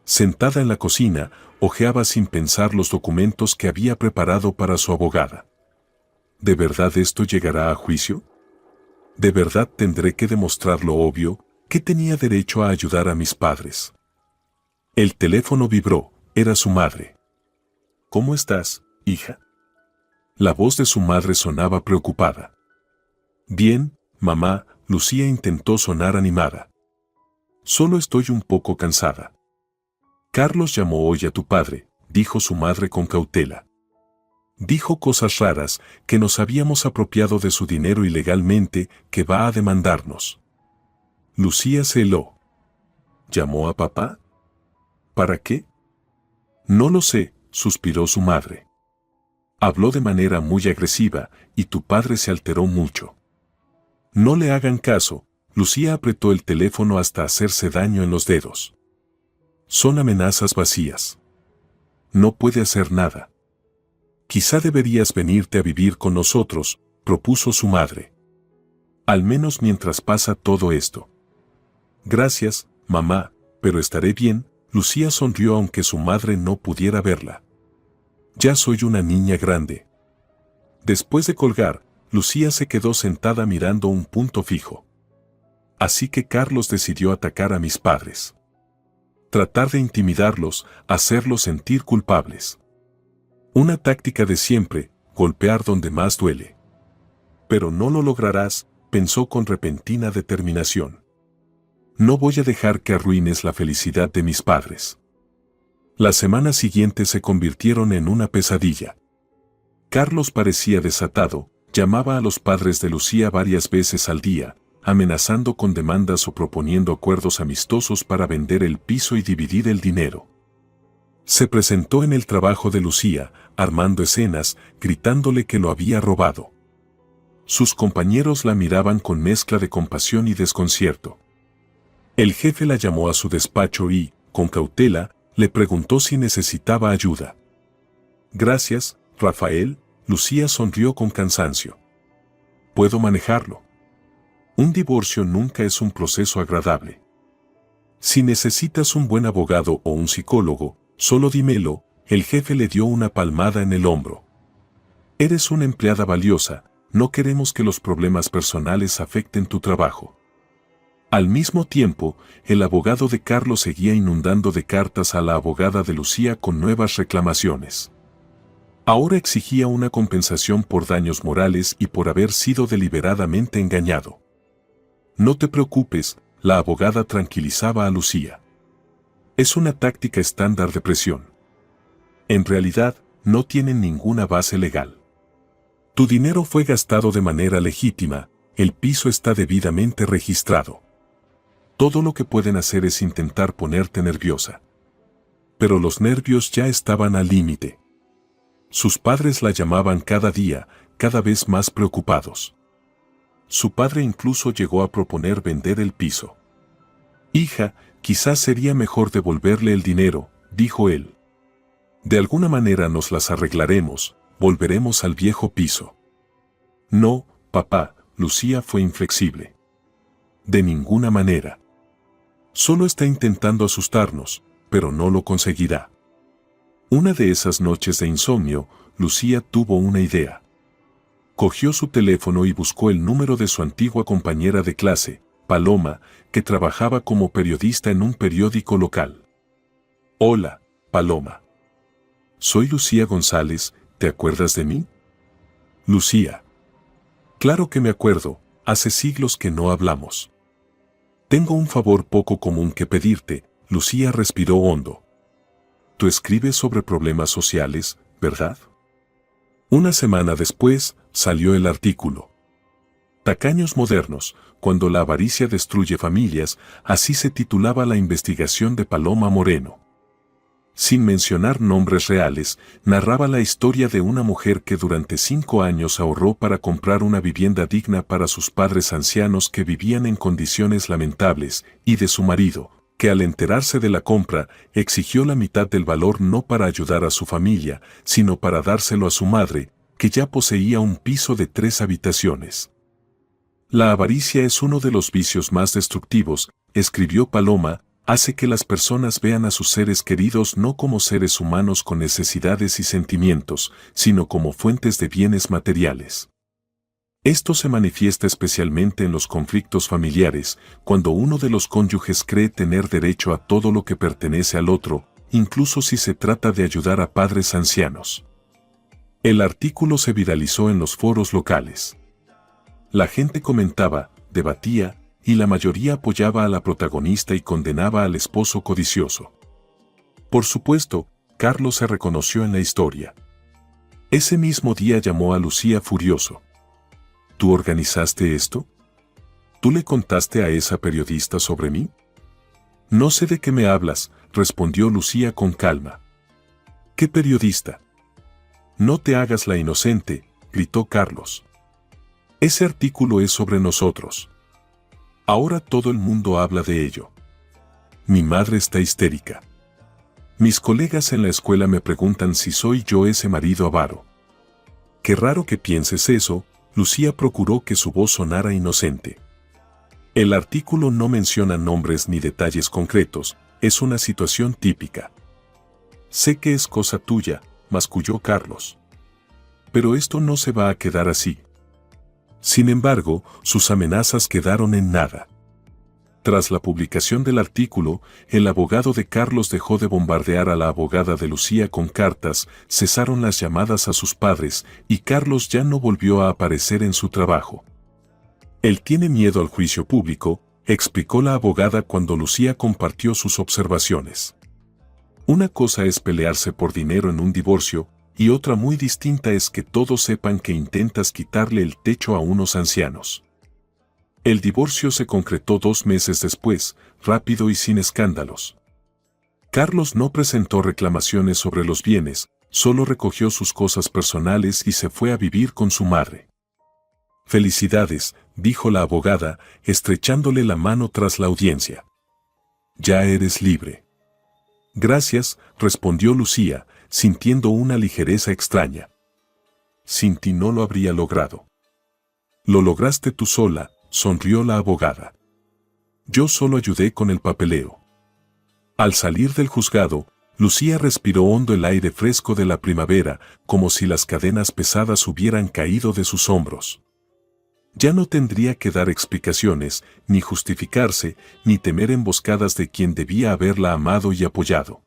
Sentada en la cocina, hojeaba sin pensar los documentos que había preparado para su abogada. ¿De verdad esto llegará a juicio? ¿De verdad tendré que demostrar lo obvio, que tenía derecho a ayudar a mis padres? El teléfono vibró, era su madre. «¿Cómo estás, hija?». La voz de su madre sonaba preocupada. «Bien, mamá», Lucía intentó sonar animada. «Solo estoy un poco cansada». «Carlos llamó hoy a tu padre», dijo su madre con cautela. «Dijo cosas raras, que nos habíamos apropiado de su dinero ilegalmente, que va a demandarnos». Lucía se heló. ¿Llamó a papá? ¿Para qué? «No lo sé», suspiró su madre. «Habló de manera muy agresiva, y tu padre se alteró mucho». «No le hagan caso», Lucía apretó el teléfono hasta hacerse daño en los dedos. «Son amenazas vacías. No puede hacer nada». «Quizá deberías venirte a vivir con nosotros», propuso su madre. «Al menos mientras pasa todo esto». «Gracias, mamá, pero estaré bien», Lucía sonrió aunque su madre no pudiera verla. «Ya soy una niña grande». Después de colgar, Lucía se quedó sentada mirando un punto fijo. «Así que Carlos decidió atacar a mis padres. Tratar de intimidarlos, hacerlos sentir culpables. Una táctica de siempre, golpear donde más duele». «Pero no lo lograrás», pensó con repentina determinación. «No voy a dejar que arruines la felicidad de mis padres». Las semanas siguientes se convirtieron en una pesadilla. Carlos parecía desatado, llamaba a los padres de Lucía varias veces al día, amenazando con demandas o proponiendo acuerdos amistosos para vender el piso y dividir el dinero. Se presentó en el trabajo de Lucía, armando escenas, gritándole que lo había robado. Sus compañeros la miraban con mezcla de compasión y desconcierto. El jefe la llamó a su despacho y, con cautela, le preguntó si necesitaba ayuda. «Gracias, Rafael», Lucía sonrió con cansancio. «Puedo manejarlo». Un divorcio nunca es un proceso agradable. Si necesitas un buen abogado o un psicólogo, solo dímelo. El jefe le dio una palmada en el hombro. «Eres una empleada valiosa, no queremos que los problemas personales afecten tu trabajo». Al mismo tiempo, el abogado de Carlos seguía inundando de cartas a la abogada de Lucía con nuevas reclamaciones. Ahora exigía una compensación por daños morales y por haber sido deliberadamente engañado. «No te preocupes», la abogada tranquilizaba a Lucía. «Es una táctica estándar de presión. En realidad, no tienen ninguna base legal. Tu dinero fue gastado de manera legítima, el piso está debidamente registrado. Todo lo que pueden hacer es intentar ponerte nerviosa». Pero los nervios ya estaban al límite. Sus padres la llamaban cada día, cada vez más preocupados. Su padre incluso llegó a proponer vender el piso. «Hija, quizás sería mejor devolverle el dinero», dijo él. «De alguna manera nos las arreglaremos, volveremos al viejo piso». «No, papá», Lucía fue inflexible. «De ninguna manera. Solo está intentando asustarnos, pero no lo conseguirá». Una de esas noches de insomnio, Lucía tuvo una idea. Cogió su teléfono y buscó el número de su antigua compañera de clase, Paloma, que trabajaba como periodista en un periódico local. «Hola, Paloma. Soy Lucía González, ¿te acuerdas de mí?» «Lucía. Claro que me acuerdo, hace siglos que no hablamos. Tengo un favor poco común que pedirte», Lucía respiró hondo. «Tú escribes sobre problemas sociales, ¿verdad?» Una semana después, salió el artículo. «Tacaños modernos, cuando la avaricia destruye familias», así se titulaba la investigación de Paloma Moreno. Sin mencionar nombres reales, narraba la historia de una mujer que durante 5 años ahorró para comprar una vivienda digna para sus padres ancianos que vivían en condiciones lamentables, y de su marido, que al enterarse de la compra, exigió la mitad del valor no para ayudar a su familia, sino para dárselo a su madre, que ya poseía un piso de 3 habitaciones. «La avaricia es uno de los vicios más destructivos», escribió Paloma, «hace que las personas vean a sus seres queridos no como seres humanos con necesidades y sentimientos, sino como fuentes de bienes materiales. Esto se manifiesta especialmente en los conflictos familiares, cuando uno de los cónyuges cree tener derecho a todo lo que pertenece al otro, incluso si se trata de ayudar a padres ancianos». El artículo se viralizó en los foros locales. La gente comentaba, debatía, y la mayoría apoyaba a la protagonista y condenaba al esposo codicioso. Por supuesto, Carlos se reconoció en la historia. Ese mismo día llamó a Lucía furioso. «¿Tú organizaste esto? ¿Tú le contaste a esa periodista sobre mí?» «No sé de qué me hablas», respondió Lucía con calma. «¿Qué periodista?» «No te hagas la inocente», gritó Carlos. «Ese artículo es sobre nosotros. Ahora todo el mundo habla de ello. Mi madre está histérica. Mis colegas en la escuela me preguntan si soy yo ese marido avaro». «Qué raro que pienses eso», Lucía procuró que su voz sonara inocente. «El artículo no menciona nombres ni detalles concretos, es una situación típica». «Sé que es cosa tuya», masculló Carlos. «Pero esto no se va a quedar así». Sin embargo, sus amenazas quedaron en nada. Tras la publicación del artículo, el abogado de Carlos dejó de bombardear a la abogada de Lucía con cartas, cesaron las llamadas a sus padres, y Carlos ya no volvió a aparecer en su trabajo. «Él tiene miedo al juicio público», explicó la abogada cuando Lucía compartió sus observaciones. «Una cosa es pelearse por dinero en un divorcio, y otra muy distinta es que todos sepan que intentas quitarle el techo a unos ancianos». El divorcio se concretó 2 meses después, rápido y sin escándalos. Carlos no presentó reclamaciones sobre los bienes, solo recogió sus cosas personales y se fue a vivir con su madre. «Felicidades», dijo la abogada, estrechándole la mano tras la audiencia. «Ya eres libre». «Gracias», respondió Lucía, sintiendo una ligereza extraña. «Sin ti no lo habría logrado». «Lo lograste tú sola», sonrió la abogada. «Yo solo ayudé con el papeleo». Al salir del juzgado, Lucía respiró hondo el aire fresco de la primavera, como si las cadenas pesadas hubieran caído de sus hombros. Ya no tendría que dar explicaciones, ni justificarse, ni temer emboscadas de quien debía haberla amado y apoyado.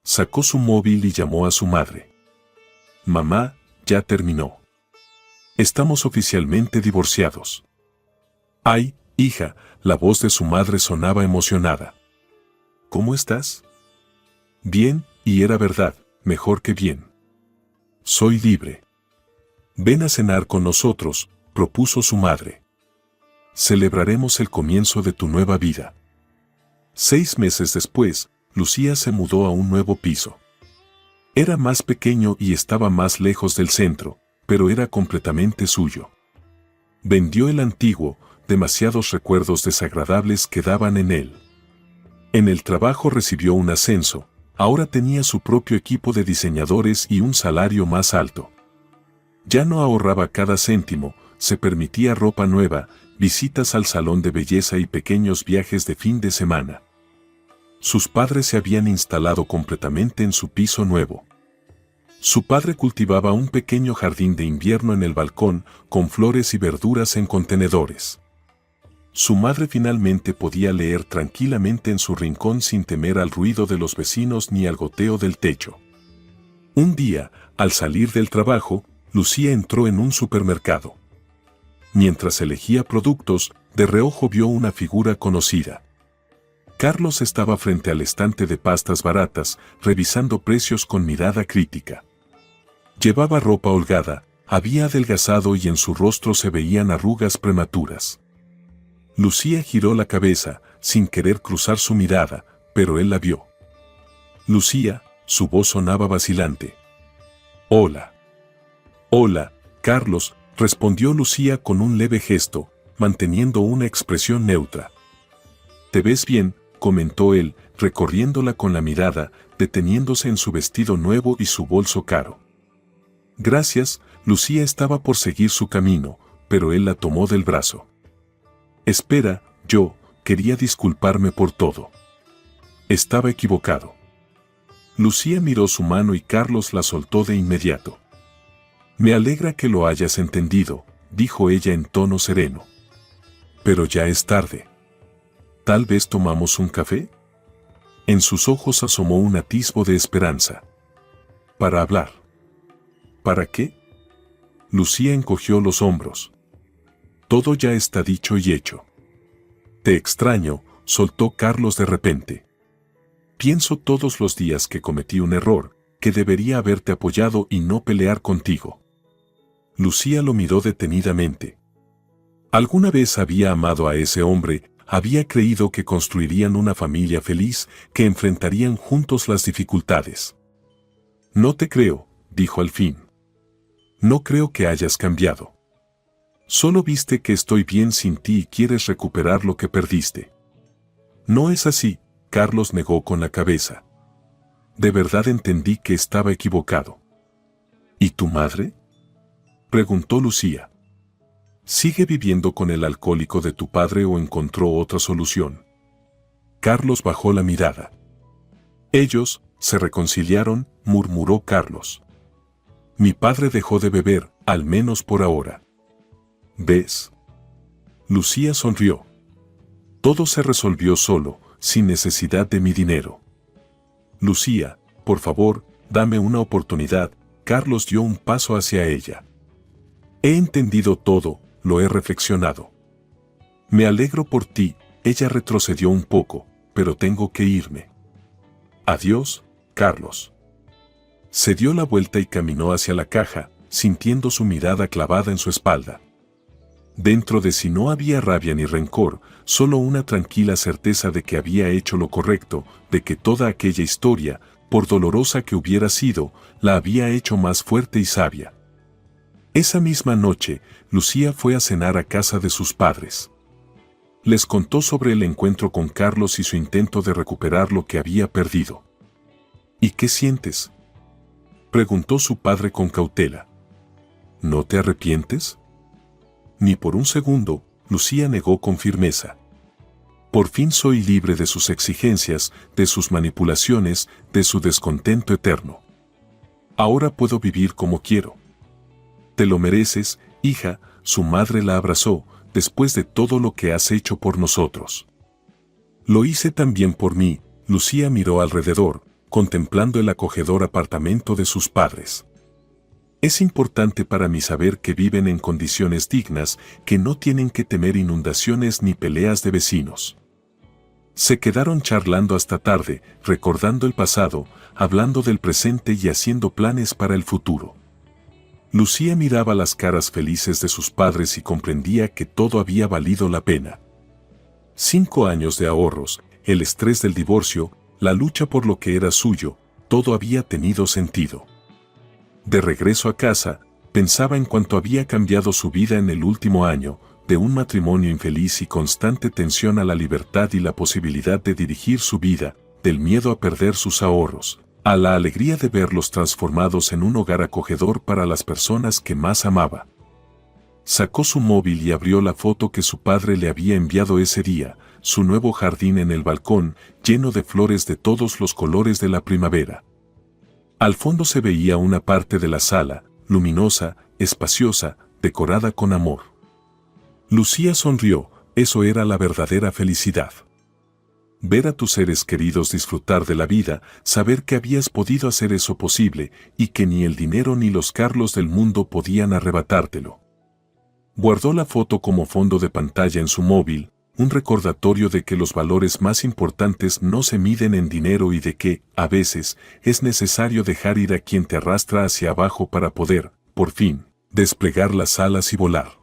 Sacó su móvil y llamó a su madre. «Mamá, ya terminó. Estamos oficialmente divorciados». «Ay, hija», la voz de su madre sonaba emocionada. «¿Cómo estás?» «Bien, y era verdad, mejor que bien. Soy libre. Ven a cenar con nosotros», propuso su madre. «Celebraremos el comienzo de tu nueva vida». 6 meses después, Lucía se mudó a un nuevo piso. Era más pequeño y estaba más lejos del centro, pero era completamente suyo. Vendió el antiguo, demasiados recuerdos desagradables quedaban en él. En el trabajo recibió un ascenso, ahora tenía su propio equipo de diseñadores y un salario más alto. Ya no ahorraba cada céntimo, se permitía ropa nueva, visitas al salón de belleza y pequeños viajes de fin de semana. Sus padres se habían instalado completamente en su piso nuevo. Su padre cultivaba un pequeño jardín de invierno en el balcón, con flores y verduras en contenedores. Su madre finalmente podía leer tranquilamente en su rincón sin temer al ruido de los vecinos ni al goteo del techo. Un día, al salir del trabajo, Lucía entró en un supermercado. Mientras elegía productos, de reojo vio una figura conocida. Carlos estaba frente al estante de pastas baratas, revisando precios con mirada crítica. Llevaba ropa holgada, había adelgazado y en su rostro se veían arrugas prematuras. Lucía giró la cabeza, sin querer cruzar su mirada, pero él la vio. Lucía, su voz sonaba vacilante. «Hola». «Hola, Carlos», respondió Lucía con un leve gesto, manteniendo una expresión neutra. «Te ves bien», comentó él, recorriéndola con la mirada, deteniéndose en su vestido nuevo y su bolso caro. «Gracias», Lucía estaba por seguir su camino, pero él la tomó del brazo. «Espera, yo quería disculparme por todo. Estaba equivocado». Lucía miró su mano y Carlos la soltó de inmediato. «Me alegra que lo hayas entendido», dijo ella en tono sereno. «Pero ya es tarde. ¿Tal vez tomamos un café?» En sus ojos asomó un atisbo de esperanza. «Para hablar». «¿Para qué?» Lucía encogió los hombros. «Todo ya está dicho y hecho». «Te extraño», soltó Carlos de repente. «Pienso todos los días que cometí un error, que debería haberte apoyado y no pelear contigo». Lucía lo miró detenidamente. Alguna vez había amado a ese hombre, había creído que construirían una familia feliz, que enfrentarían juntos las dificultades. «No te creo», dijo al fin. «No creo que hayas cambiado. Solo viste que estoy bien sin ti y quieres recuperar lo que perdiste». «No es así», Carlos negó con la cabeza. «De verdad entendí que estaba equivocado». «¿Y tu madre?», preguntó Lucía. ¿Sigue viviendo con el alcohólico de tu padre o encontró otra solución? Carlos bajó la mirada. «Ellos se reconciliaron», murmuró Carlos. «Mi padre dejó de beber, al menos por ahora». «¿Ves?». Lucía sonrió. «Todo se resolvió solo, sin necesidad de mi dinero». «Lucía, por favor, dame una oportunidad». Carlos dio un paso hacia ella. «He entendido todo, lo he reflexionado». «Me alegro por ti», ella retrocedió un poco, «pero tengo que irme». «Adiós, Carlos». Se dio la vuelta y caminó hacia la caja, sintiendo su mirada clavada en su espalda. Dentro de sí no había rabia ni rencor, solo una tranquila certeza de que había hecho lo correcto, de que toda aquella historia, por dolorosa que hubiera sido, la había hecho más fuerte y sabia. Esa misma noche, Lucía fue a cenar a casa de sus padres. Les contó sobre el encuentro con Carlos y su intento de recuperar lo que había perdido. «¿Y qué sientes?», preguntó su padre con cautela. «¿No te arrepientes?». Ni por un segundo, Lucía negó con firmeza. «Por fin soy libre de sus exigencias, de sus manipulaciones, de su descontento eterno. Ahora puedo vivir como quiero». «Te lo mereces, hija», su madre la abrazó, «después de todo lo que has hecho por nosotros». «Lo hice también por mí», Lucía miró alrededor, contemplando el acogedor apartamento de sus padres. «Es importante para mí saber que viven en condiciones dignas, que no tienen que temer inundaciones ni peleas de vecinos». Se quedaron charlando hasta tarde, recordando el pasado, hablando del presente y haciendo planes para el futuro. Lucía miraba las caras felices de sus padres y comprendía que todo había valido la pena. 5 años de ahorros, el estrés del divorcio, la lucha por lo que era suyo, todo había tenido sentido. De regreso a casa, pensaba en cuánto había cambiado su vida en el último año, de un matrimonio infeliz y constante tensión a la libertad y la posibilidad de dirigir su vida, del miedo a perder sus ahorros, a la alegría de verlos transformados en un hogar acogedor para las personas que más amaba. Sacó su móvil y abrió la foto que su padre le había enviado ese día, su nuevo jardín en el balcón, lleno de flores de todos los colores de la primavera. Al fondo se veía una parte de la sala, luminosa, espaciosa, decorada con amor. Lucía sonrió, eso era la verdadera felicidad. Ver a tus seres queridos disfrutar de la vida, saber que habías podido hacer eso posible y que ni el dinero ni los Carlos del mundo podían arrebatártelo. Guardó la foto como fondo de pantalla en su móvil, un recordatorio de que los valores más importantes no se miden en dinero y de que, a veces, es necesario dejar ir a quien te arrastra hacia abajo para poder, por fin, desplegar las alas y volar.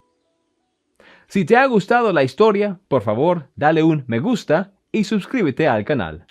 Si te ha gustado la historia, por favor, dale un me gusta y suscríbete al canal.